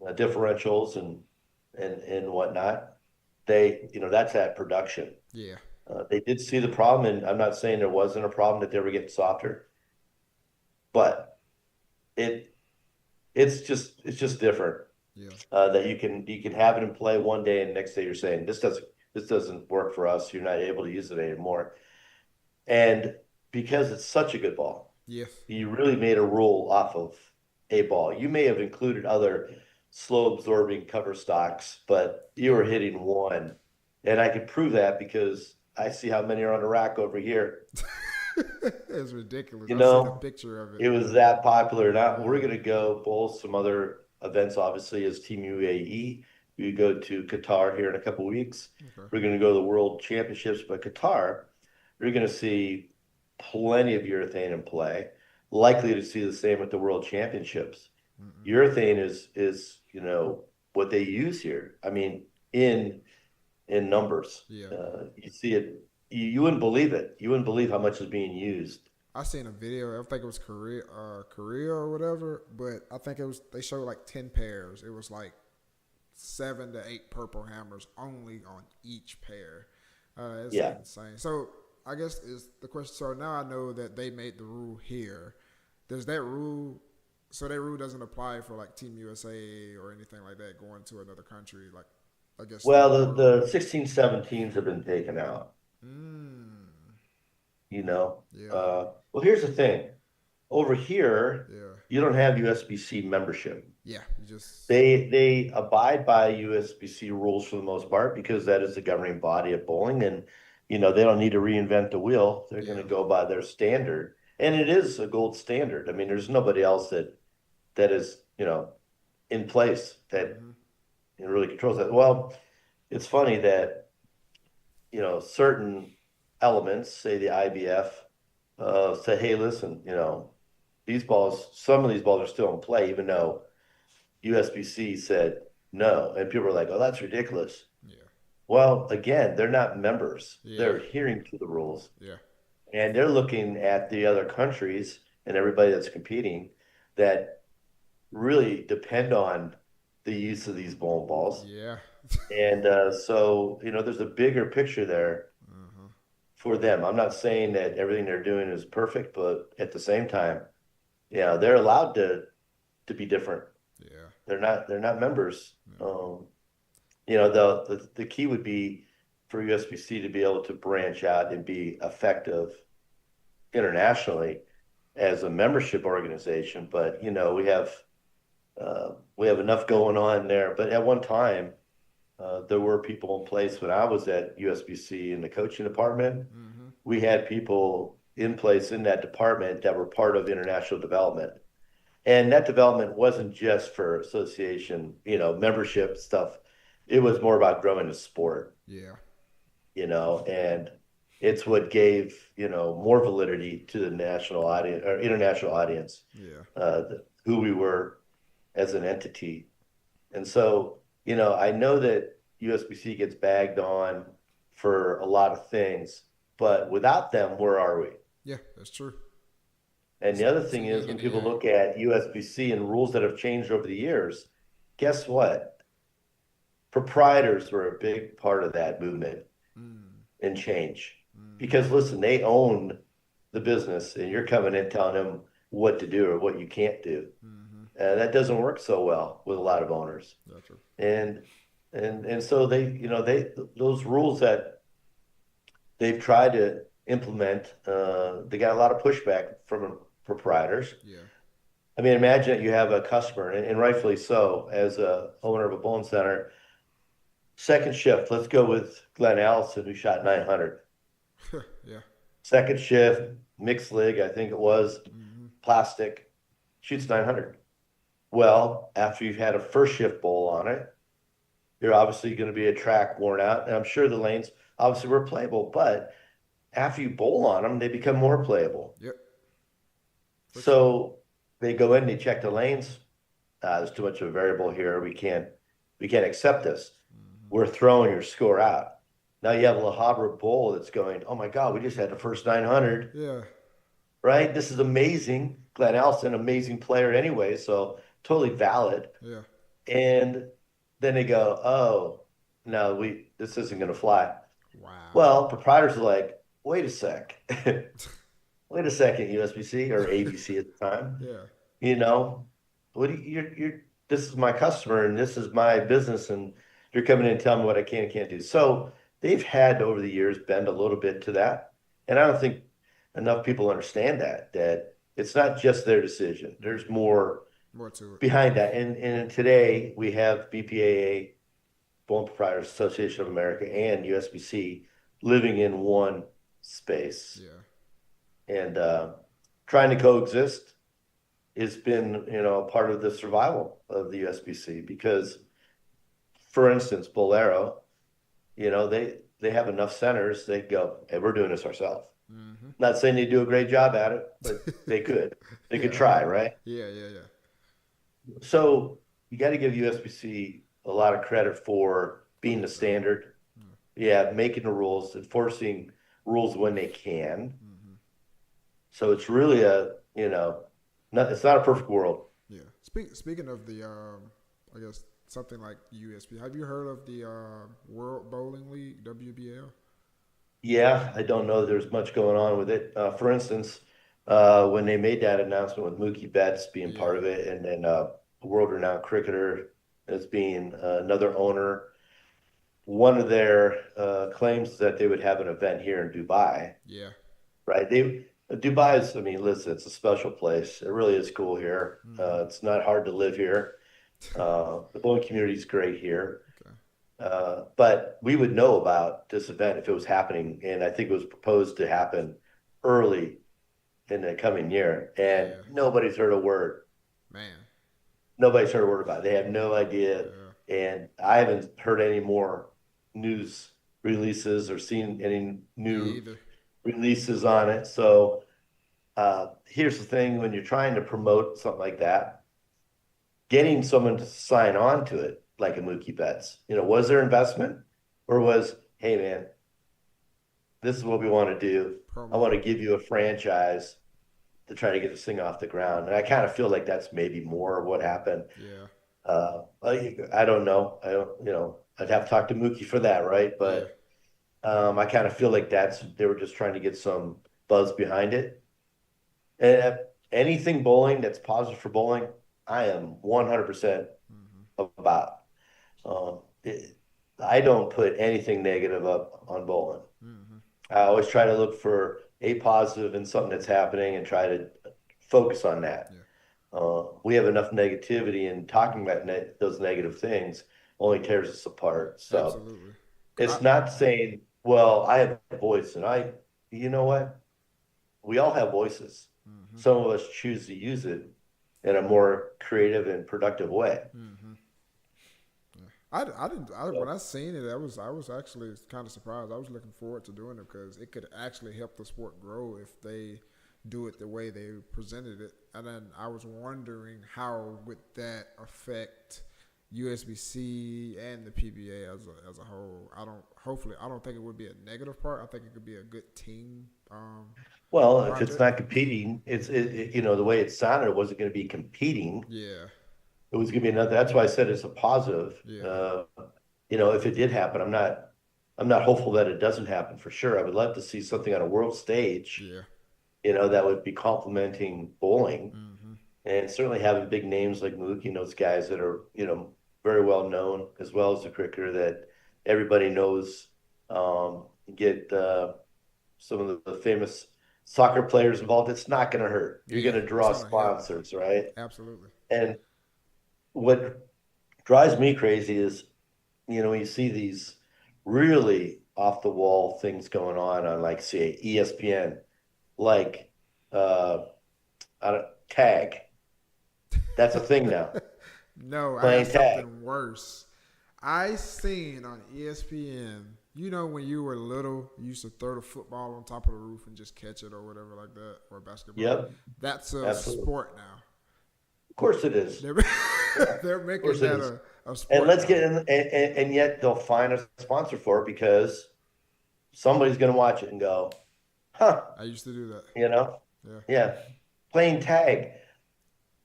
differentials and whatnot. That's at production. Yeah. They did see the problem, and I'm not saying there wasn't a problem that they were getting softer, but it it's just different. Yeah. That you can have it in play one day, and the next day you're saying this doesn't work for us. You're not able to use it anymore, and because it's such a good ball, Yes. you really made a rule off of a ball. You may have included other slow absorbing cover stocks, but you were hitting one, and I can prove that because I see how many are on the rack over here. It's ridiculous. You I've seen a know, picture of it. it was that popular. Now we're going to go bowl some other events, obviously, as Team UAE. We go to Qatar here in a couple weeks. Okay. We're going to go to the World Championships, but Qatar, you're going to see plenty of urethane in play. Likely to see the same at the World Championships. Mm-mm. Urethane is what they use here. I mean, in numbers, Yeah. you see it. You wouldn't believe it. You wouldn't believe how much is being used. I seen a video. I think it was Korea or whatever. But I think it was they showed like 10 pairs. It was like 7 to 8 purple hammers only on each pair. It's Yeah. insane. So I guess is the question. So now I know that they made the rule here. Does that rule? So that rule doesn't apply for like Team USA or anything like that going to another country. Like I guess the Well, world. the 16, 17s have been taken out. Mm, You know. yeah. Well, here's the thing. Over here, Yeah. you don't have USBC membership. Yeah. You just. They abide by USBC rules for the most part because that is the governing body of bowling, and they don't need to reinvent the wheel. They're going Yeah. to go by their standard, and it is a gold standard. I mean, there's nobody else that is in place that Hmm. really controls that. Well, it's funny that certain elements, say the IBF, say, hey, listen, some of these balls are still in play, even though USBC said no. And people are like, oh, that's ridiculous. Yeah. Well, again, they're not members. Yeah. They're adhering to the rules. Yeah. And they're looking at the other countries and everybody that's competing that really depend on the use of these bowling balls. Yeah. And so, there's a bigger picture there Uh-huh. for them. I'm not saying that everything they're doing is perfect, but at the same time, they're allowed to be different. Yeah. They're not members. Yeah. The key would be for USBC to be able to branch out and be effective internationally as a membership organization. But we have enough going on there. But at one time, there were people in place when I was at USBC in the coaching department. Hmm. We had people in place in that department that were part of international development. And that development wasn't just for association, membership stuff. It was more about growing the sport, Yeah. and it's what gave, more validity to the national audience or international audience, Yeah. who we were as an entity. And so, I know that USBC gets bagged on for a lot of things, but without them, where are we? Yeah. That's true. And the other It's a thing is yin when and a people yang. look at USBC and rules that have changed over the years, guess what? proprietors were a big part of that movement Mm, and change. mm, Because listen, they own the business and you're coming in telling them what to do or what you can't do. mm-hmm. That doesn't work so well with a lot of owners. Gotcha. And and so they those rules that they've tried to implement, they got a lot of pushback from proprietors. Yeah. I mean, imagine that you have a customer, and rightfully so, as a owner of a bowling center. Second shift, let's go with Glenn Allison, who shot 900. Yeah. Second shift, mixed league, I think it was, Mm-hmm. plastic, shoots 900. Well, after you've had a first shift bowl on it, you're obviously going to be a track worn out. And I'm sure the lanes obviously were playable, but after you bowl on them, they become more playable. Yep. For sure. So they go in, they check the lanes. There's too much of a variable here. We can't accept this. Mm-hmm. We're throwing your score out. Now you have a La Habra Bowl that's going, oh my God, we just had the first 900, Yeah. right? This is amazing. Glenn Allison, amazing player anyway, so totally valid. Yeah. And then they go, oh, no, this isn't going to fly. Wow. Well, proprietors are like, wait a sec. Wait a second, USBC or ABC at the time. Yeah. You know, what do this is my customer and this is my business, and you're coming in and telling me what I can and can't do. So they've had over the years bend a little bit to that. And I don't think enough people understand that it's not just their decision. There's more More to it. behind that. And today we have BPAA, Bowling Proprietors Association of America, and USBC living in one space Yeah. and trying to coexist has been, part of the survival of the USBC because, for instance, Bolero, they have enough centers, they go, hey, we're doing this ourselves. Mm-hmm. Not saying they do a great job at it, but they could. They could Yeah. try, right? Yeah. Yeah. Yeah. So you got to give USBC a lot of credit for being the standard. Mm. Yeah, making the rules, enforcing rules when they can. Mm-hmm. So it's really it's not a perfect world. Yeah. Speaking of the I guess something like USB. Have you heard of the World Bowling League (WBL)? Yeah, I don't know there's much going on with it. For instance, when they made that announcement with Mookie Betts being part Yeah. of it, and then a world-renowned cricketer as being another owner, one of their claims is that they would have an event here in Dubai, Yeah. right? Dubai is, I mean, listen, it's a special place. It really is cool here. Mm-hmm. It's not hard to live here. The bowling community is great here. Okay. But we would know about this event if it was happening, and I think it was proposed to happen early in the coming year, and Yeah. nobody's heard a word. Man. Nobody's heard a word about it. They have no idea, Yeah. and I haven't heard any more news releases or seen any Me new either. releases on it. So here's the thing: when you're trying to promote something like that, getting someone to sign on to it, like a Mookie Betts, was there investment, or was, hey man, this is what we want to do. I Promo. want to give you a franchise to try to get this thing off the ground. And I kind of feel like that's maybe more of what happened. Yeah. I don't know. I don't, I'd have to talk to Mookie for that, right? Yeah. But I kind of feel like they were just trying to get some buzz behind it. And anything bowling that's positive for bowling, I am 100% Mm-hmm. about. Um, it, I don't put anything negative up on bowling. Mm-hmm. I always try to look for a positive in something that's happening and try to focus on that. Yeah. We have enough negativity, and talking about those negative things only tears us apart. So Absolutely. it's not saying, well, I have a voice, and you know what? We all have voices. Mm-hmm. Some of us choose to use it in a more creative and productive way. Mm-hmm. I didn't. When So, I seen it, I was actually kind of surprised. I was looking forward to doing it because it could actually help the sport grow if they do it the way they presented it. And then I was wondering how would that affect USBC and the PBA as a whole. I don't think it would be a negative part. I think it could be a good team well, if it's project. not competing, the way it sounded, it wasn't going to be competing. Yeah, It was going to be another. That's why I said it's a positive. yeah, if it did happen, I'm not hopeful that it doesn't happen for sure. I would love to see something on a world stage, Yeah. that would be complementing bowling, Hmm. and certainly having big names like Mookie and those guys that are, very well known, as well as the cricketer that everybody knows. Get some of the famous soccer players involved. It's not going to hurt. You're Yeah, going to it's draw gonna help. sponsors, right? Absolutely. And what drives me crazy is, you see these really off the wall things going on like, say, ESPN, like uh, I don't, tag. That's a thing now. No, I got Playing tag. something worse. I seen on ESPN. You know when you were little, you used to throw the football on top of the roof and just catch it or whatever like that, or basketball. Yep, That's a absolutely. sport now. Of course it is. They're Yeah, they're of making course it that is. a And sport let's now. get in, and yet they'll find a sponsor for it because somebody's going to watch it and go, huh, I used to do that. you know, Yeah, yeah, playing tag.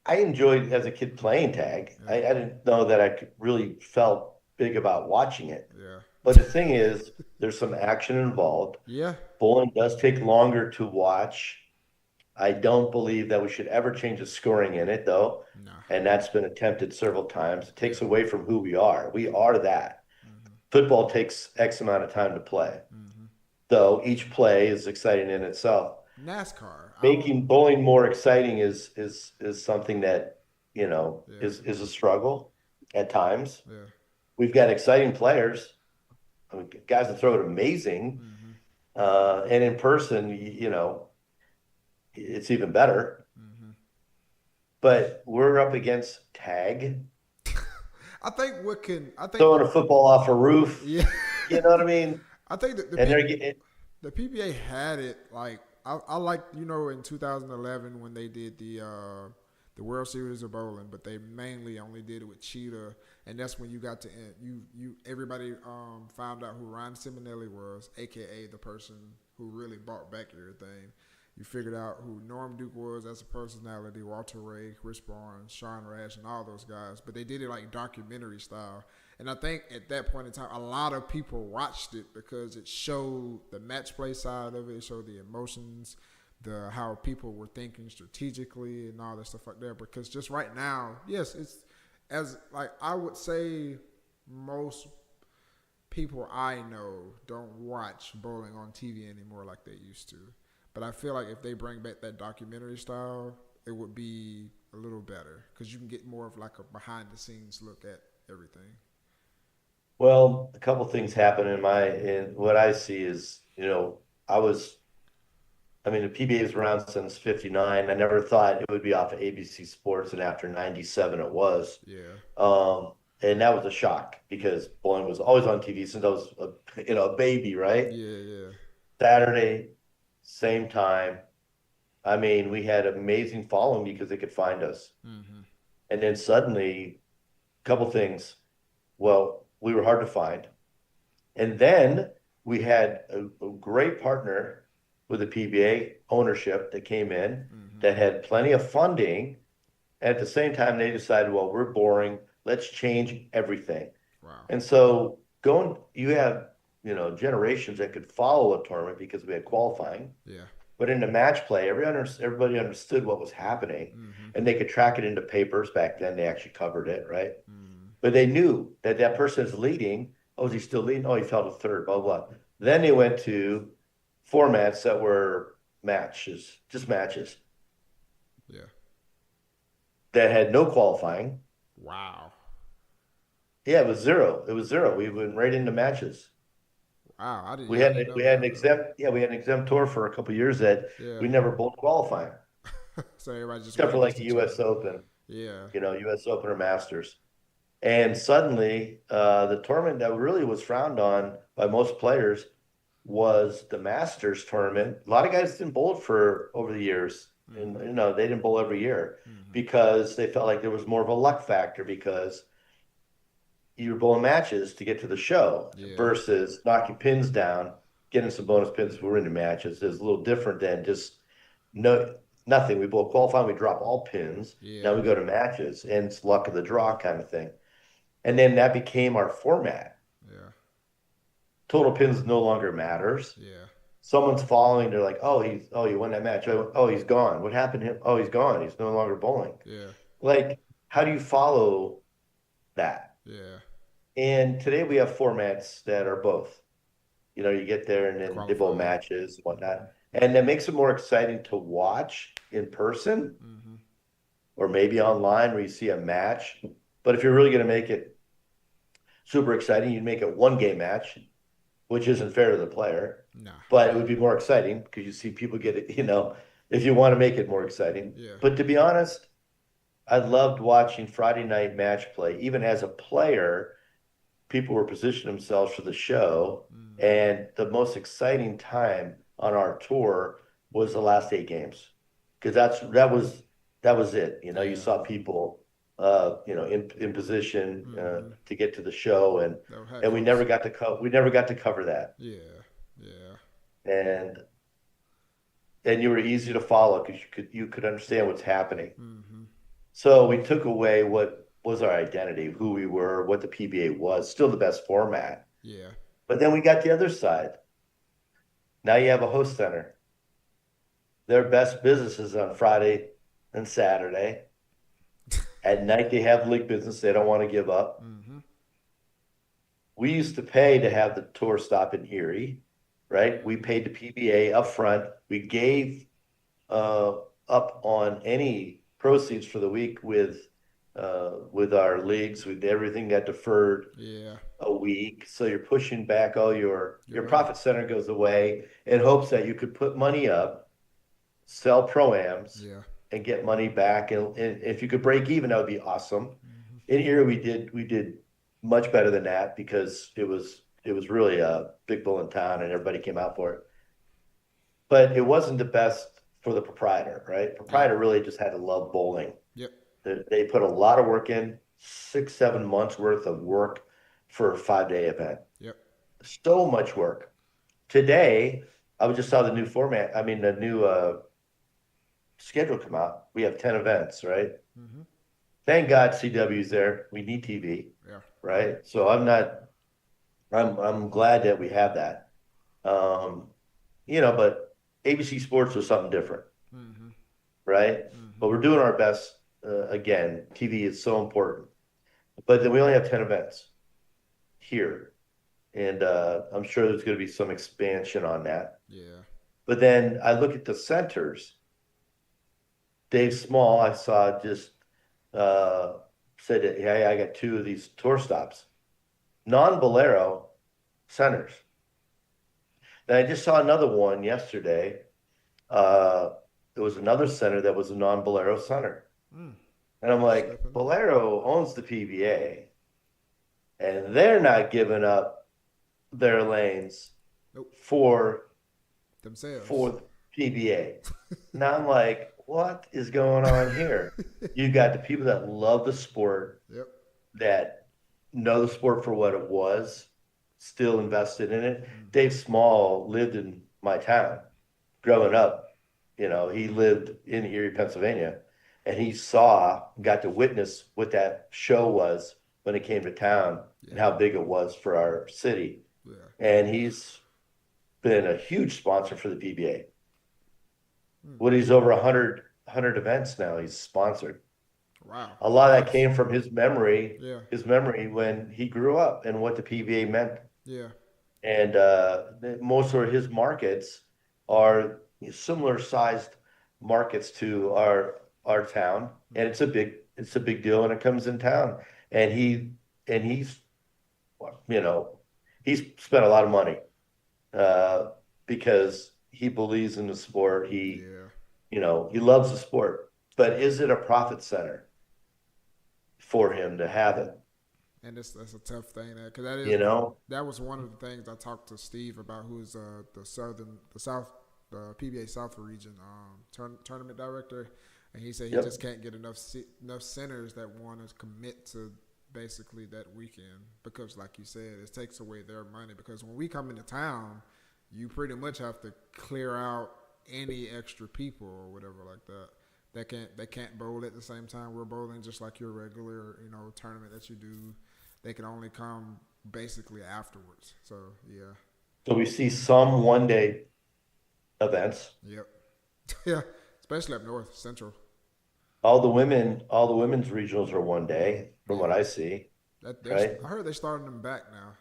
I enjoyed as a kid playing tag. yeah, I didn't know that I could really felt big about watching it. yeah, But the thing is, there's some action involved. yeah. Bowling does take longer to watch. I don't believe that we should ever change the scoring in it, though. Nah. And that's been attempted several times. It Yeah. takes away from who we are. We are that. Hmm. Football takes X amount of time to play, Hmm. though each play is exciting in itself. NASCAR. I don't. Making bowling more exciting is something that, Yeah, is a struggle at times. yeah. We've got exciting players, I mean, guys that throw it amazing, Hmm. and in person, it's even better. Hmm. But we're up against tag, I think what can I think throwing a football off a roof. yeah. You know what I mean? I think that And they're getting the PBA had it like I like in 2011 when they did the World Series of bowling, but they mainly only did it with Cheetah, and that's when you got to you everybody found out who Ryan Simonelli was, aka the person who really brought back everything. You figured out who Norm Duke was as a personality, Walter Ray, Chris Barnes, Sean Rash, and all those guys. But they did it like documentary style. And I think at that point in time, a lot of people watched it because it showed the match play side of it. It showed the emotions, the how people were thinking strategically, and all that stuff like that. Because just right now, yes, it's as like I would say, most people I know don't watch bowling on TV anymore like they used to. But I feel like if they bring back that documentary style, it would be a little better because you can get more of like a behind the scenes look at everything. well, a couple things happen in what I see is, I was I mean, the PBA is around since '59. I never thought it would be off of ABC Sports, and after '97, it was. Yeah, And that was a shock because bowling was always on TV since I was a baby, right? yeah, yeah. Saturday, same time. I mean, we had amazing following because they could find us. Hmm. And then suddenly, a couple things. Well, we were hard to find. And then we had a great partner with the PBA ownership that came in Hmm. that had plenty of funding. And at the same time, they decided, well, we're boring. Let's change everything. Wow. And so you have, generations that could follow a tournament because we had qualifying. Yeah. But in the match play, everybody understood what was happening, Hmm. and they could track it into papers. Back then, they actually covered it, right? Hmm. But they knew that that person is leading. Oh, is he still leading? Oh, he fell to third, blah, blah. Then they went to formats that were matches, just matches Yeah. that had no qualifying. Wow. Yeah, it was zero. It was zero. We went right into matches. Wow. I didn't. We Yeah, I had didn't know we had that. an exempt, yeah, we had an exempt tour for a couple of years that Yeah. we never bowled qualifying, So everybody just except went for like against the each other. U.S. Open, Yeah. U.S. Open or Masters. And suddenly, the tournament that really was frowned on by most players was the Masters tournament. A lot of guys didn't bowl it for over the years, and Hmm. they didn't bowl every year Hmm. because they felt like there was more of a luck factor because you were bowling matches to get to the show Yeah. versus knocking pins down, getting some bonus pins if we're into matches is a little different than just no nothing. We bowl qualifying, we drop all pins. Now Yeah. we go to matches, and it's luck of the draw kind of thing. And then that became our format. total pins no longer matters. Yeah. Someone's following, they're like, he won that match. Oh, he's gone. What happened to him? Oh, he's gone. He's no longer bowling. Yeah. Like, how do you follow that? Yeah. And today we have formats that are both. You get there and then they bowl Qualifying. matches and whatnot. And that makes it more exciting to watch in person Mm-hmm. or maybe online where you see a match. But if you're really going to make it super exciting, you'd make it one game match, which isn't fair to the player. Nah. But it would be more exciting because you see people get it, if you want to make it more exciting. Yeah. But to be honest, I loved watching Friday night match play. Even as a player, people were positioning themselves for the show. Mm-hmm. And the most exciting time on our tour was the last 8 games. Because that was it. You Yeah. saw people in position Mm-hmm. to get to the show That had and we close. never got to cover that. Yeah. Yeah. And you were easy to follow because you could understand what's happening. Mm-hmm. So we took away what was our identity, who we were, what the PBA was, still the best format. Yeah. But then we got the other side. Now you have a host center. Their best business is on Friday and Saturday. At night they have league business they don't want to give up. Mm-hmm. We used to pay to have the tour stop in Erie, right? We paid the PBA up front. We gave up on any proceeds for the week with our leagues. With everything got deferred Yeah. a week, so you're pushing back all your Your money. profit center goes away in hopes that you could put money up, sell pro-ams, Yeah. and get money back. And if you could break even, that would be awesome. Mm-hmm. In here, we did much better than that because it was really a big bull in town and everybody came out for it. But it wasn't the best for the proprietor, right? Proprietor really just had to love bowling. Yep. They put a lot of work in, 6-7 months worth of work for a 5-day event. Yep. So much work. Today, I just saw the new format. I mean, the new schedule come out. We have 10 events, right? Mm-hmm. Thank God CW's there. We need TV, Yeah. right? So I'm glad that we have that. But ABC Sports was something different, Mm-hmm. right? Mm-hmm. But we're doing our best. Again, TV is so important. But then we only have 10 events here. And I'm sure there's going to be some expansion on that. Yeah. But then I look at the centers. Dave Small, I saw just said that, hey, I got 2 of these tour stops. Non-Bolero centers. And I just saw another one yesterday. There was another center that was a non-Bolero center. Mm. And I'm like, Stepping. Bolero owns the PBA, and they're not giving up their lanes Nope. for Themselves. the PBA. Now I'm like, what is going on here? You got the people that love the sport, Yep. that know the sport for what it was, still invested in it. Mm. Dave Small lived in my town growing up. He lived in Erie, Pennsylvania, and he got to witness what that show was when it came to town and how big it was for our city. Yeah. And he's been a huge sponsor for the PBA. Mm. He's over 100 events now he's sponsored. Wow. A lot of that came from his memory Yeah. when he grew up and what the PBA meant. Yeah. And most of his markets are similar sized markets to our town, and it's a big deal when it comes in town. And he's he's spent a lot of money because he believes in the sport. He loves the sport, but is it a profit center for him to have it? And that's a tough thing, because that is You know, that was one of the things I talked to Steve about, who is the PBA South region tournament director, and he said he Yep. just can't get enough centers that want to commit to basically that weekend, because like you said, it takes away their money. Because when we come into town, you pretty much have to clear out any extra people or whatever like that. They can't bowl at the same time we're bowling, just like your regular tournament that you do. They can only come basically afterwards. So yeah, So we see some 1 day events. yep, yeah, especially up north, central. All the women's regionals are 1 day, from what Yeah, I see, that there's. right? I heard they started them back now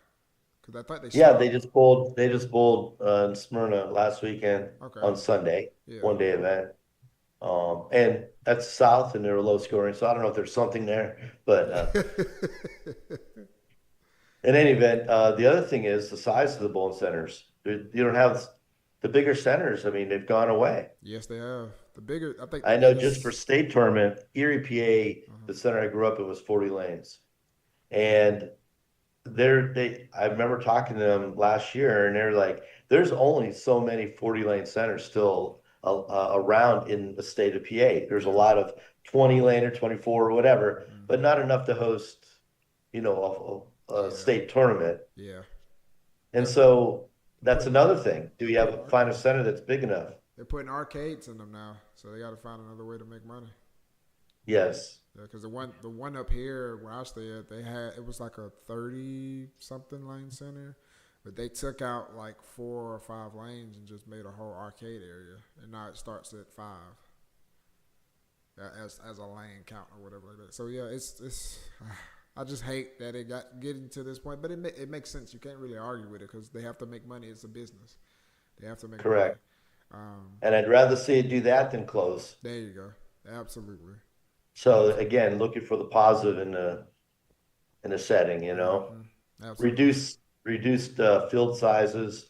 because I thought they Yeah, stopped. they just bowled in Smyrna last weekend Okay, on Sunday, yeah, 1 day event. And that's south and they're low scoring, so I don't know if there's something there, but in any event, the other thing is the size of the bowling centers. You don't have the bigger centers. I mean, they've gone away. yes, they have the bigger. I think the I know just for biggest. state tournament, Erie, PA, Uh-huh. the center I grew up in was 40 lanes. And I remember talking to them last year and they're like, there's only so many 40 lane centers still around in the state of PA. There's a Yeah, lot of 20 lane or 24 or whatever, but hmm, not enough to host, a yeah, state tournament. yeah. And They're so that's putting another thing. Do you putting find a arcades. center that's big enough? They're putting arcades in them now, so they got to find another way to make money. Yes. Yeah, because the one up here where I stay at, they had it was like a 30 something lane center, but they took out like 4 or 5 lanes and just made a whole arcade area, and now it starts at 5 as a lane count or whatever like that. So yeah, it's. I just hate that it got getting to this point, but it makes sense. You can't really argue with it because they have to make money. It's a business. They have to make money. Correct. Um, And I'd rather see it do that than close. there you go. Absolutely. So Absolutely. again, looking for the positive in the setting, Hmm. Absolutely. reduced field sizes.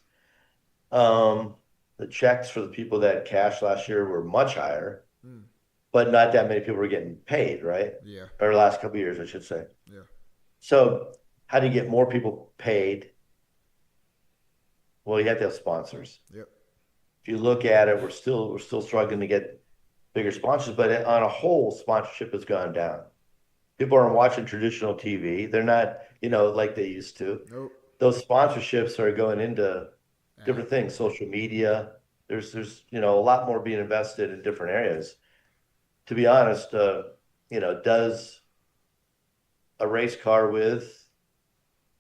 Um, the checks for the people that cashed last year were much higher, Mm. but not that many people were getting paid, right? Yeah. Or last couple of years, I should say. Yeah. So how do you get more people paid? Well, you have to have sponsors. Yep. If you look at it, we're still struggling to get bigger sponsors, but on a whole, sponsorship has gone down. People aren't watching traditional TV. They're not, like they used to. Nope. Those sponsorships are going into Ad. different things, social media. There's a lot more being invested in different areas. To be honest, does a race car with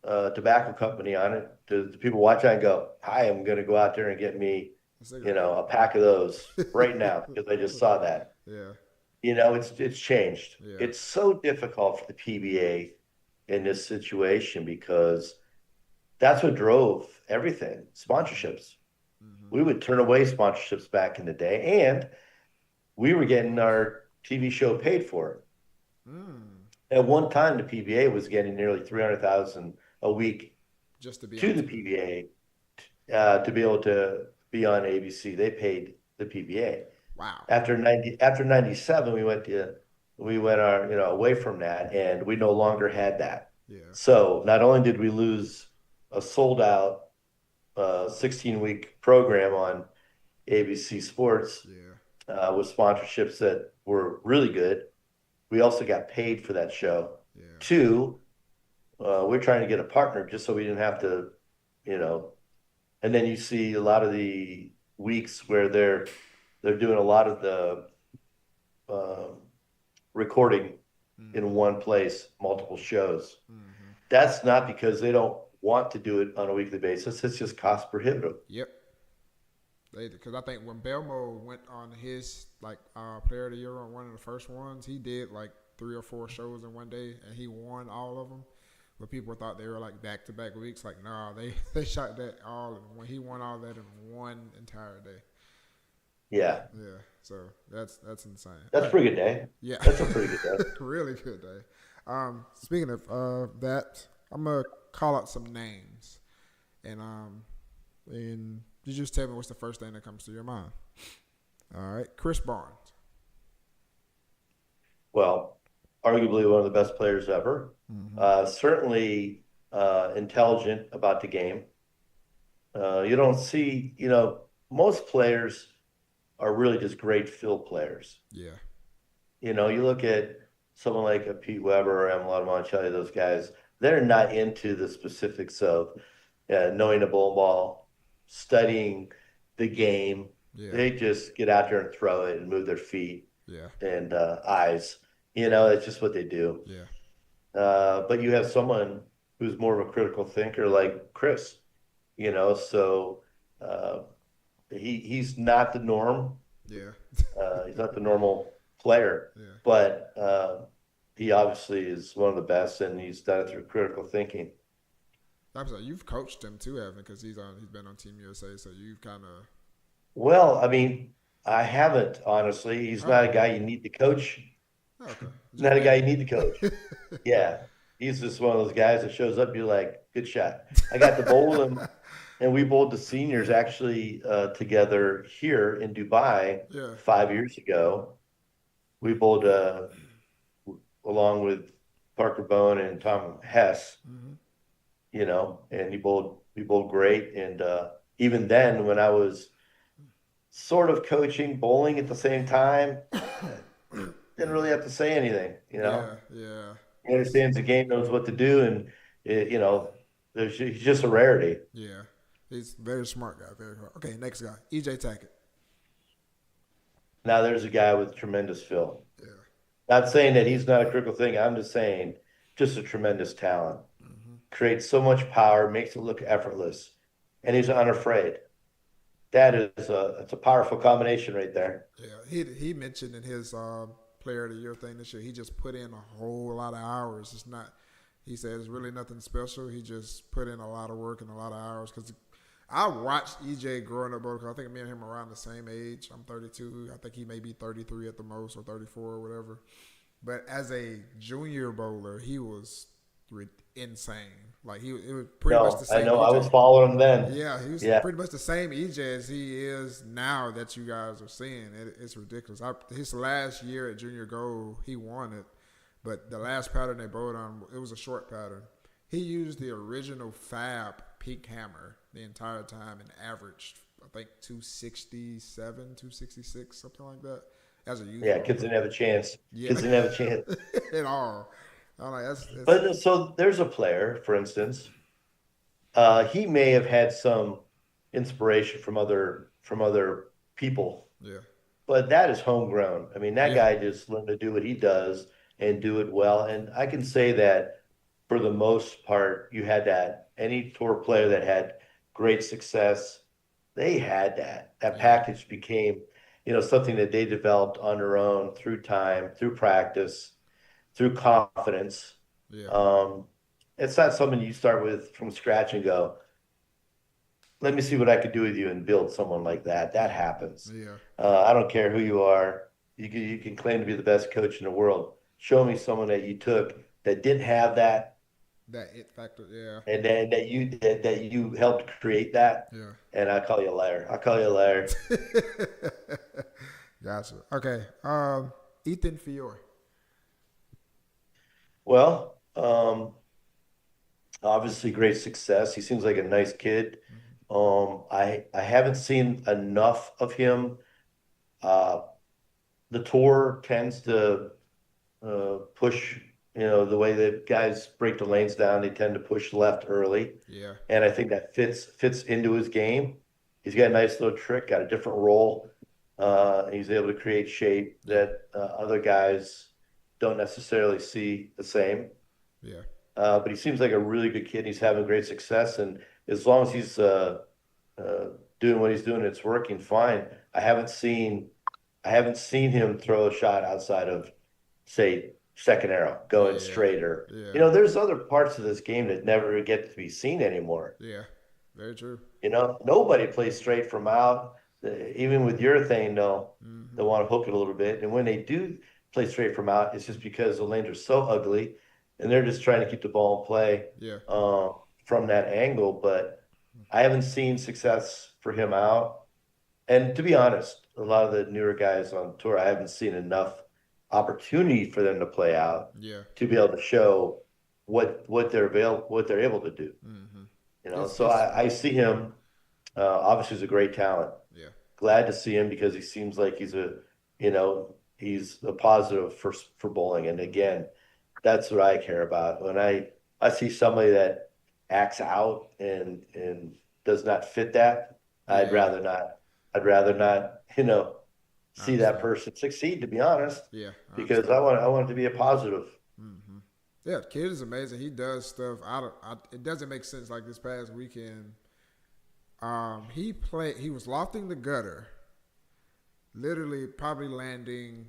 a tobacco company on it, do people watch that and go, "Hi, I'm going to go out there and get me, A cigarette. a pack of those right now because I just saw that." Yeah. It's changed. Yeah. It's so difficult for the PBA in this situation because that's what drove everything, sponsorships. Hmm. We would turn away sponsorships back in the day, and we were getting our TV show paid for it. Mm. At one time, the PBA was getting nearly 300,000 a week Just to be on to the TV. PBA to be able to be on ABC. They paid the PBA. Wow. After 97, we went away from that, and we no longer had that. Yeah. So not only did we lose a sold out 16-week program on ABC Sports Yeah. with sponsorships that were really good, we also got paid for that show. Yeah. Two, we're trying to get a partner just so we didn't have to, you know. And then you see a lot of the weeks where they're doing a lot of the recording in Hmm. one place, multiple shows. Hmm. That's not because they don't want to do it on a weekly basis. It's just cost prohibitive. Yep. Because I think when Belmo went on his Player of the Year on one of the first ones, he did like 3 or 4 shows in one day, and he won all of them. But people thought they were like back to back weeks. Like, nah, they shot that all when he won all that in one entire day. Yeah, Yeah, so that's insane. All that's a right, pretty good day. yeah, That's a pretty good day. really good day. Speaking of that, I'm gonna call out some names, and you just tell me what's the first thing that comes to your mind. All right, Chris Barnes. Well, arguably one of the best players ever. Mm-hmm. Certainly intelligent about the game. You don't see, most players are really just great field players. Yeah. You look at someone like a Pete Weber or Emilio Moncelli, those guys, they're not into the specifics of knowing the ball, studying the game. Yeah. They just get out there and throw it and move their feet Yeah. and eyes. It's just what they do. Yeah. But you have someone who's more of a critical thinker like Chris, so uh, he's not the norm. Yeah. He's not the normal player, Yeah. but he obviously is one of the best, and he's done it through critical thinking. I'm sorry, you've coached him too, Evan, because he's been on Team USA, so you've kind of. Well, I mean, I haven't honestly. He's not a Oh, guy you need to coach. okay. Just Not a met guy you him. need to coach. Yeah, he's just one of those guys that shows up. You're like, good shot. I got to bowl with him, and we bowled the seniors actually together here in Dubai Yeah. 5 years ago. We bowled along with Parker Bone and Tom Hess, Hmm. and we bowled great. And even then, when I was sort of coaching bowling at the same time, didn't really have to say anything. Yeah. Yeah. He understands the game, knows what to do, and he's just a rarity. Yeah. He's a very smart guy. Very smart. Okay, next guy, EJ Tackett. Now there's a guy with tremendous feel. Yeah. Not saying that he's not a critical thing. I'm just saying, just a tremendous talent. Hmm. Creates so much power, makes it look effortless, and he's unafraid. That is it's a powerful combination right there. Yeah. He mentioned in his Player of the Year thing this year, he just put in a whole lot of hours. It's not. He said it's really nothing special. He just put in a lot of work and a lot of hours because I watched EJ growing up, bro. I think me and him are around the same age. I'm 32. I think he may be 33 at the most or 34 or whatever. But as a junior bowler, he was insane. Like it was pretty much No, the I same know. I was EJ. following him then. Yeah, he was Yeah, pretty much the same EJ as he is now that you guys are seeing. It's ridiculous. His last year at Junior Gold, he won it, but the last pattern they bowled on, it was a short pattern. He used the original Fab peak hammer the entire time and averaged, I think, 267, 266, something like that, as a youth yeah. Kids bowler. didn't have a chance. Yeah, Kids didn't have a chance. at all. I'm like, that's But so there's a player, for instance. He may have had some inspiration from other people, yeah, but that is homegrown. I mean, that yeah, guy just learned to do what he does and do it well. And I can say that for the most part, you had that. Any tour player that had great success, they had that. That yeah, package became, something that they developed on their own through time, through practice, through confidence. yeah, Um, it's not something you start with from scratch and go, let me see what I could do with you and build someone like that. That happens. yeah. I don't care who you are. You can claim to be the best coach in the world. Show me someone that you took that didn't have that, That it factor. Yeah, and then that you helped create that. yeah. And I call you a liar. I call you a liar. Gotcha. Okay. Ethan Fiore. Well, obviously great success. He seems like a nice kid. I haven't seen enough of him. Uh, the tour tends to push, the way that guys break the lanes down, they tend to push left early. Yeah. And I think that fits into his game. He's got a nice little trick, got a different role. He's able to create shape that other guys don't necessarily see the same. Yeah. But he seems like a really good kid. He's having great success, and as long as he's uh, doing what he's doing, it's working fine. I haven't seen I haven't seen him throw a shot outside of, say, second arrow, going Yeah. straight, or Yeah. there's other parts of this game that never get to be seen anymore. Yeah. Very true. Nobody plays straight from out. Even with urethane, Hmm. they want to hook it a little bit, and when they do play straight from out, it's just because the lanes are so ugly, and they're just trying to keep the ball in play Yeah. uh, from that angle. But I haven't seen success for him out. And to be honest, a lot of the newer guys on tour, I haven't seen enough opportunity for them to play out Yeah. to be able to show what they're able to do. Hmm. So I see him. Obviously, he's a great talent. Yeah. Glad to see him because he seems like he's a positive for bowling. And again, that's what I care about. When I see somebody that acts out and does not fit that, I'd Yeah. rather not. I'd rather not, I see that understand. person succeed, to be honest, Yeah. I because understand. I want it to be a positive. Hmm. Yeah, kid is amazing. He does stuff. It doesn't make sense. Like this past weekend, he played. He was lofting the gutter, literally probably landing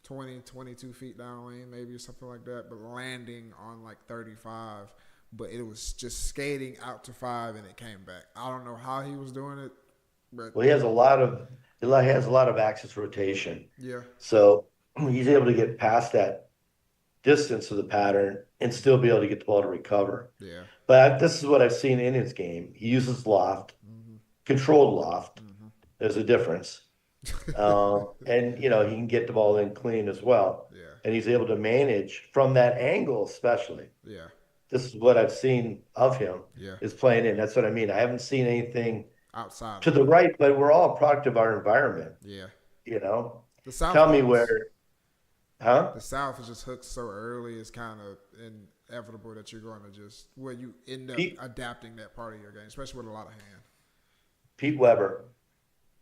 20, 22 feet down lane, maybe or something like that, but landing on like 35. But it was just skating out to 5 and it came back. I don't know how he was doing it, but Well, he has a lot of axis rotation, yeah, so he's able to get past that distance of the pattern and still be able to get the ball to recover. yeah. But this is what I've seen in his game. He uses loft, Mm-hmm. controlled loft. Mm-hmm. There's a difference. And he can get the ball in clean as well. Yeah, And he's able to manage from that angle, especially. yeah, This is what I've seen of him yeah. is playing in. That's what I mean. I haven't seen anything Outside to of the that. right, but we're all a product of our environment, Yeah. you know. The South Tell me hosts. where, huh? The South is just hooked so early. It's kind of inevitable that you're going to you end up Pete, adapting that part of your game, especially with a lot of hand. Pete Weber,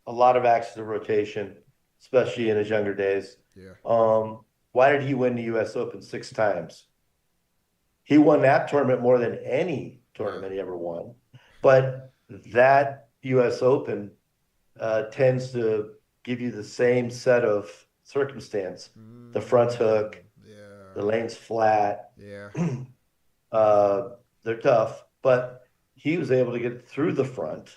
a lot of axis of rotation, especially in his younger days. Yeah. Why did he win the U.S. Open 6 times? He won that tournament more than any tournament he ever won. But that U.S. Open tends to give you the same set of circumstance. The front hook, the Yeah. lane's flat. Yeah. They're tough, but he was able to get through the front.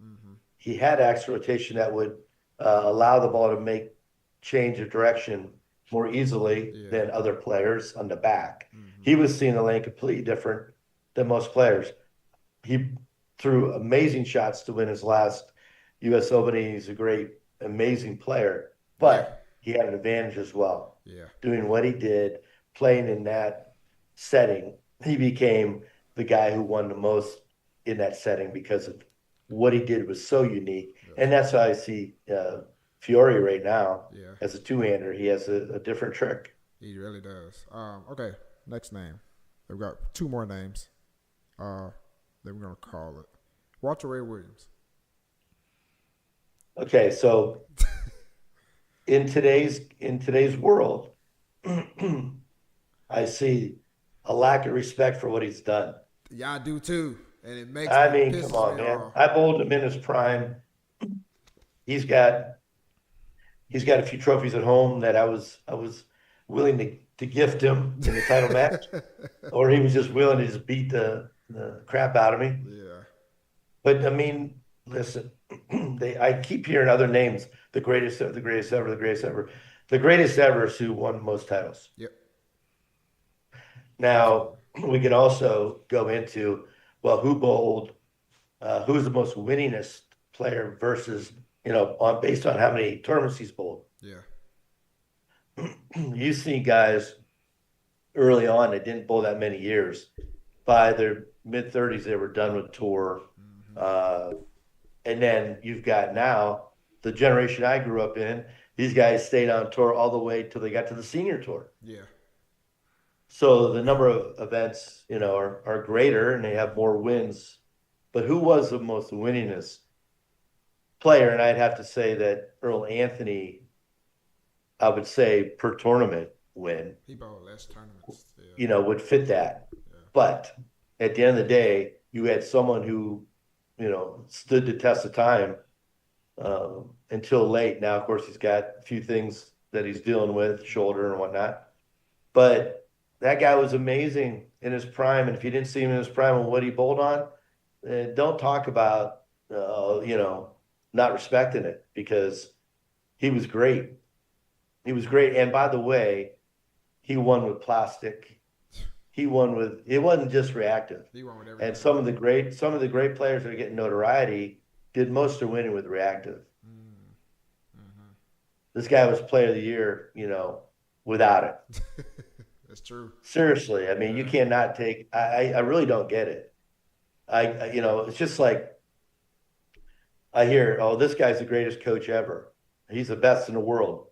Mm-hmm. He had axis rotation that would allow the ball to make change of direction more easily than other players on the back. Mm-hmm. He was seeing the lane completely different than most players. He threw amazing shots to win his last U.S. Open. He's a great, amazing player, but he had an advantage as well. Yeah. Doing what he did, playing in that setting, he became the guy who won the most in that setting because of what he did was so unique. And that's how I see Fiore right now as a two-hander. He has a different trick. He really does. Okay, next name. We've got 2 more names. Then we're gonna call it Walter Ray Williams. Okay, so in today's world, I see a lack of respect for what he's done. Yeah, I do too, and it Come on, me man. off. I bowled him in his prime. He's got a few trophies at home that I was willing to gift him in the title match, or he was just willing to just beat the crap out of me. Yeah. But I mean, listen, I keep hearing other names, the greatest ever, the greatest ever, the greatest ever. The greatest ever is who won most titles. Yep. Now, we can also go into, well, who bowled, who's the most winningest player versus, based on how many tournaments he's bowled. Yeah. You see guys early on that didn't bowl that many years. By their mid-30s, they were done with tour. And then you've got now the generation I grew up in, these guys stayed on tour all the way till they got to the senior tour. Yeah. So the number of events, are greater and they have more wins. But who was the most winningest player? And I'd have to say that Earl Anthony, I would say per tournament win, He bowled less tournaments. would fit that. Yeah. But at the end of the day, you had someone who, stood the test of time until late. Now, of course, he's got a few things that he's dealing with, shoulder and whatnot. But that guy was amazing in his prime. And if you didn't see him in his prime and what he bowled on, don't talk about, not respecting it, because he was great. He was great. And by the way, he won with plastic. It wasn't just reactive. He won with everything. And some of the great players that are getting notoriety did most of their winning with reactive. Mm-hmm. This guy was player of the year, without it. That's true. Seriously. I mean, you cannot take, I really don't get it. It's just like, I hear, oh, this guy's the greatest coach ever. He's the best in the world.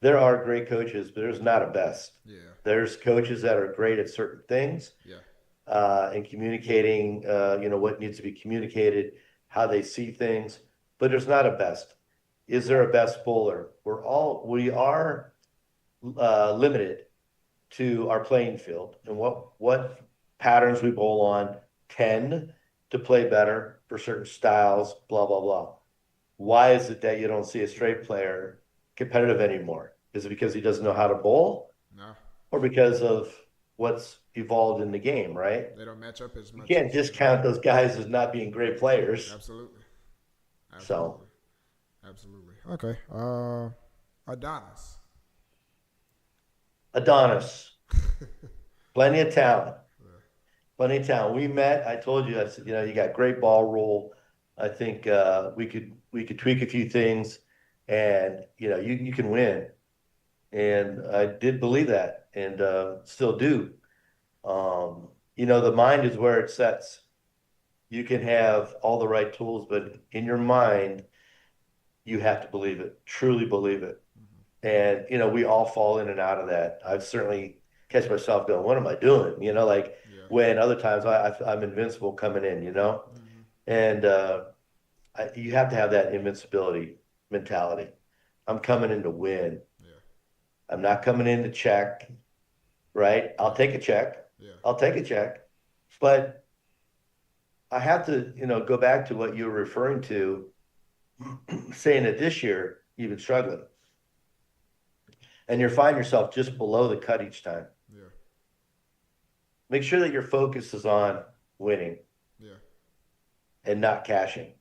There are great coaches, but there's not a best. Yeah. There's coaches that are great at certain things. Yeah. And communicating, what needs to be communicated, how they see things, but there's not a best. Is there a best bowler? We are limited to our playing field and what patterns we bowl on tend to play better for certain styles, blah, blah, blah. Why is it that you don't see a straight player competitive anymore? Is it because he doesn't know how to bowl No, or because of what's evolved in the game, right? they don't match up as You much can't as discount those guys as not being great players. absolutely, So absolutely, absolutely. Okay, Adonis. Adonis, plenty of talent. Plenty of talent. We met. I told you. I said, you got great ball roll. I think we could tweak a few things, and you can win. And I did believe that, and still do. The mind is where it sets. You can have all the right tools, but in your mind, you have to believe it, truly believe it. And we all fall in and out of that. I've certainly catch myself going, "What am I doing?" Like Yeah. when other times I'm invincible coming in. Mm-hmm. And you have to have that invincibility mentality. I'm coming in to win. Yeah. I'm not coming in to check. Right? I'll take a check. Yeah. I'll take a check, but I have to go back to what you were referring to, saying that this year you've been struggling, and you find yourself just below the cut each time. Yeah. Make sure that your focus is on winning Yeah. and not cashing,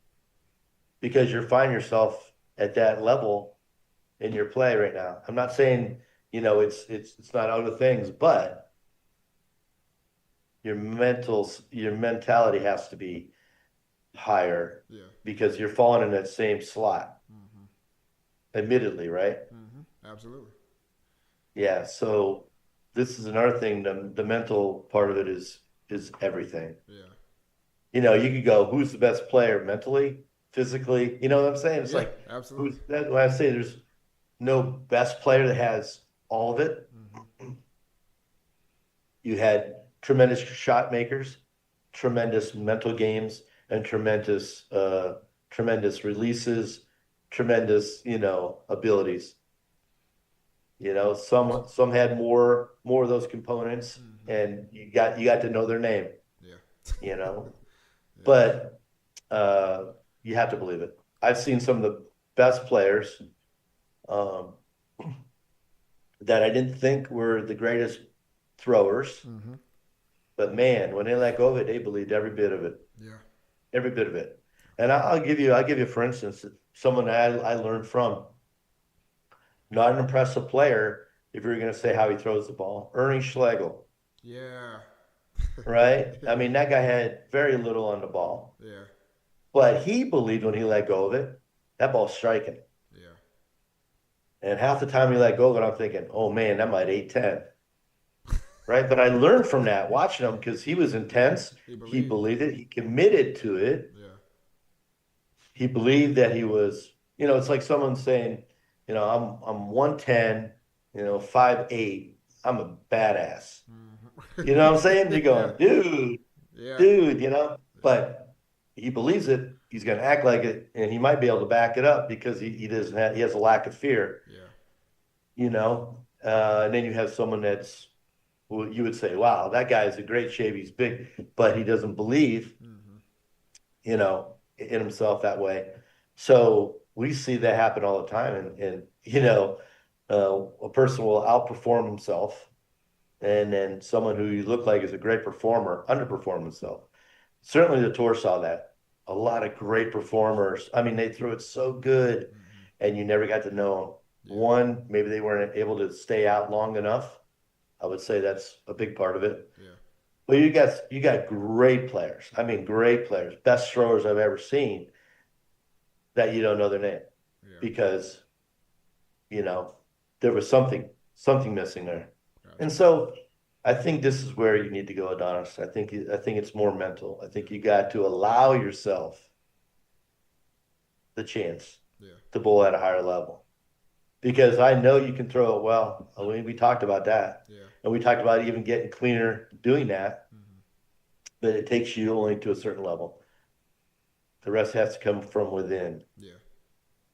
because you find yourself at that level in your play right now. I'm not saying it's not other things, but your mentality has to be higher Yeah. because you're falling in that same slot, Mm-hmm. admittedly, right? Mm-hmm. Absolutely. Yeah. So this is another thing. The mental part of it is everything. Yeah. You could go, who's the best player mentally, physically? You know what I'm saying? It's Yeah. like Absolutely. who's that when I say there's no best player that has all of it. Mm-hmm. You had tremendous shot makers, tremendous mental games, and tremendous releases, tremendous, abilities. Some had more of those components, Mm-hmm. and you got to know their name, Yeah. you know. Yeah. But you have to believe it. I've seen some of the best players um, that I didn't think were the greatest throwers, Mm-hmm. but man, when they let go of it, they believed every bit of it, Yeah. every bit of it. And I'll give you, for instance, someone that I learned from. Not an impressive player if you're going to say how he throws the ball. Ernie Schlegel, Yeah. right? I Yeah. mean, that guy had very little on the ball, Yeah. but he believed when he let go of it, that ball's striking. Yeah. And half the time he let go of it, I'm thinking, oh man, that might 8-10. Right. But I learned from that watching him because he was intense. He He believed. believed it. He committed to it. Yeah. He believed that he was, it's like someone saying, I'm 110, 5'8". I'm a badass. You know what I'm saying? You're Mm-hmm. Yeah. going, dude, Yeah. dude, Yeah. but he believes it. He's going to act like it, and he might be able to back it up because he doesn't have, he has a lack of fear, Yeah. and then you have someone that's, well, you would say, wow, that guy is in great shape. He's big, but he doesn't believe, Mm-hmm. in himself that way. So we see that happen all the time. And a person will outperform himself, and then someone who you look like is a great performer underperform himself. Certainly the tour saw that. A lot of great performers. I mean, they threw it so good, Mm-hmm. and you never got to know them. Yeah. One, maybe they weren't able to stay out long enough. I would say that's a big part of it. Yeah. Well, you got great players. I mean, great players, best throwers I've ever seen that you don't know their name Yeah. because you know there was something missing there. Gotcha. And so I think this is where you need to go, Adonis. I think it's more mental. I think you got to allow yourself the chance Yeah. to bowl at a higher level because I know you can throw it well. I mean, we talked about that, Yeah. and we talked about even getting cleaner doing that, Mm-hmm. but it takes you only to a certain level. The rest has to come from within. Yeah.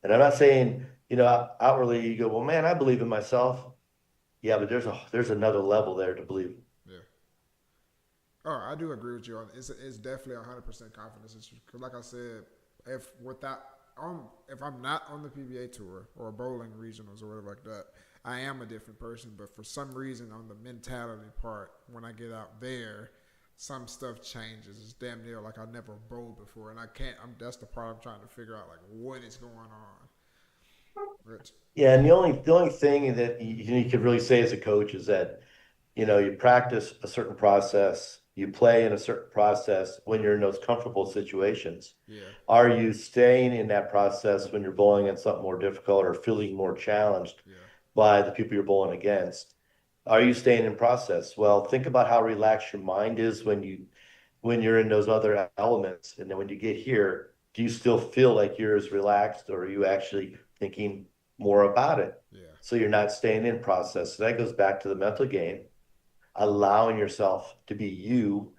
And I'm not saying, outwardly you go, well, man, I believe in myself. Yeah, but there's another level there to believe. Yeah. Oh, I do agree with you on it's definitely 100% confidence issue. Cause like I said, if without if I'm not on the PBA tour or bowling regionals or whatever like that, I am a different person. But for some reason, on the mentality part, when I get out there, some stuff changes. It's damn near like I never bowled before, and I can't. That's the part I'm trying to figure out, like what is going on. Rich. Yeah, and the only thing that you could really say as a coach is that you practice a certain process, you play in a certain process when you're in those comfortable situations. Yeah. Are you staying in that process when you're bowling at something more difficult or feeling more challenged Yeah. by the people you're bowling against? Are you staying in process? Well, think about how relaxed your mind is when you're in those other elements. And then when you get here, do you still feel like you're as relaxed or are you actually thinking more about it? Yeah. So you're not staying in process. So that goes back to the mental game, allowing yourself to be you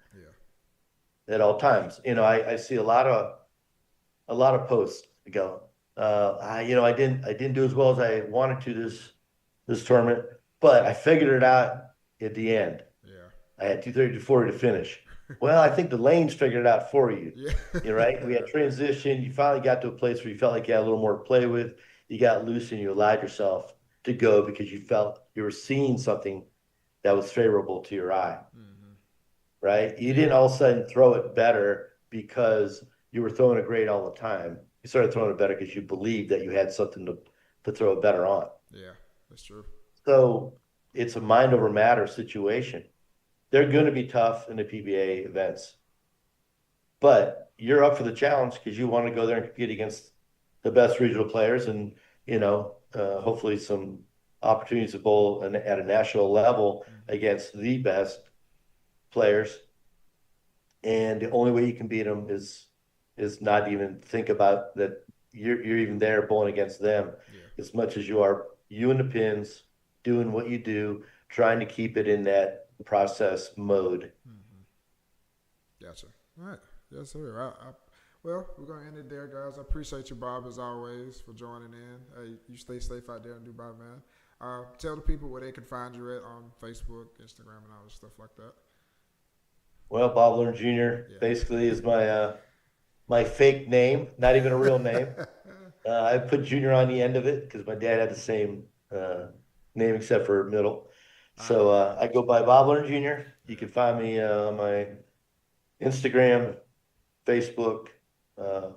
Yeah. at all times. I see a lot of posts that go, I didn't do as well as I wanted to this tournament, but I figured it out at the end. Yeah. I had 230 to 40 to finish. Well, I think the lanes figured it out for you. Yeah. You're right. We had transition. You finally got to a place where you felt like you had a little more to play with. You got loose and you allowed yourself to go because you felt you were seeing something that was favorable to your eye. Mm-hmm. Right? You Yeah. didn't all of a sudden throw it better because you were throwing it great all the time. You started throwing it better because you believed that you had something to throw it better on. Yeah. That's true. So it's a mind over matter situation. They're going to be tough in the PBA events, but you're up for the challenge because you want to go there and compete against the best regional players and, hopefully some opportunities to bowl at a national level Mm-hmm. against the best players. And the only way you can beat them is not even think about that you're even there bowling against them Yeah. as much as you are you and the pins doing what you do, trying to keep it in that process mode. Mm-hmm. Gotcha. All right. Yes, sir. Well, we're gonna end it there, guys. I appreciate you, Bob, as always, for joining in. Hey, you stay safe out there in Dubai, man. Tell the people where they can find you at on Facebook, Instagram, and all this stuff like that. Well, Bob Lerner Jr. Yeah. basically is my fake name, not even a real name. I put Junior on the end of it because my dad had the same name except for middle. So I go by Bob Lerner Jr. You Yeah. can find me on my Instagram, Facebook. Uh,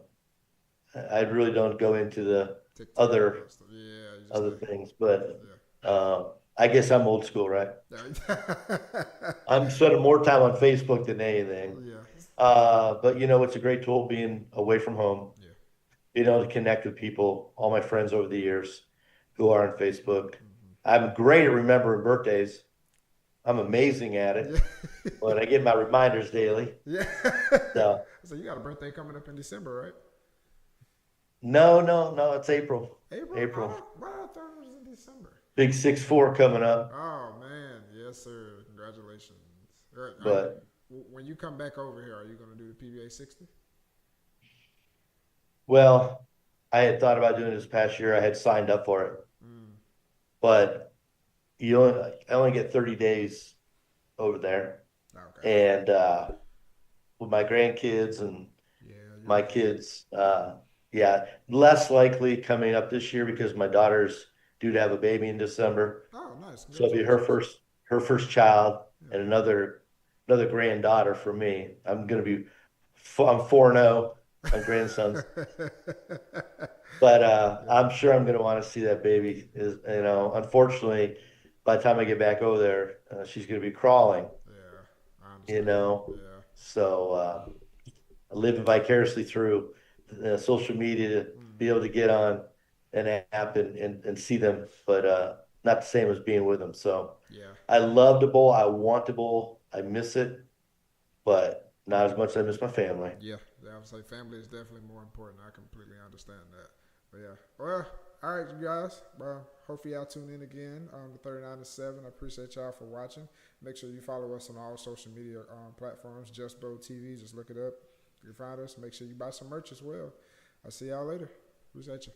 I really don't go into the TikTok, all other that stuff. Yeah, you just other stay. things, but Yeah. I guess I'm old school, right? Yeah. I'm spending more time on Facebook than anything. Yeah. But it's a great tool being away from home, Yeah. to connect with people, all my friends over the years who are on Facebook. Mm-hmm. I'm great at remembering birthdays. I'm amazing at Yeah. it, but I get my reminders daily. Yeah. So So you got a birthday coming up in December, right? no, no, no, it's April. April? April. Why I thought it was in December? Big 6'4" coming up. Oh man, yes sir. Congratulations. But When you come back over here, are you going to do the PBA 60? well, I had thought about doing it this past year. I had signed up for it, Mm, but I only get 30 days over there. okay. And with my grandkids and Yeah, you're my right. kids, yeah, less likely coming up this year because my daughter's due to have a baby in December. Oh, nice. So it'll be her Congratulations. first child Yeah. and another granddaughter for me. I'm 4-0 on grandsons. But Yeah. I'm sure I'm going to want to see that baby. Unfortunately, by the time I get back over there, she's going to be crawling. Yeah. I You understand. know, Yeah. so living vicariously through social media to be Mm, able to get on an app and see them, but not the same as being with them. So yeah. I love to bowl. I want to bowl. I miss it, but not as much as I miss my family. Yeah. Yeah. I would say family is definitely more important. I completely understand that. But yeah. Well, all right, you guys. Well, hopefully y'all tune in again on the 39 to 7. I appreciate y'all for watching. Make sure you follow us on all social media platforms. Just Bow TV. Just look it up. You can find us. Make sure you buy some merch as well. I'll see y'all later. Appreciate you.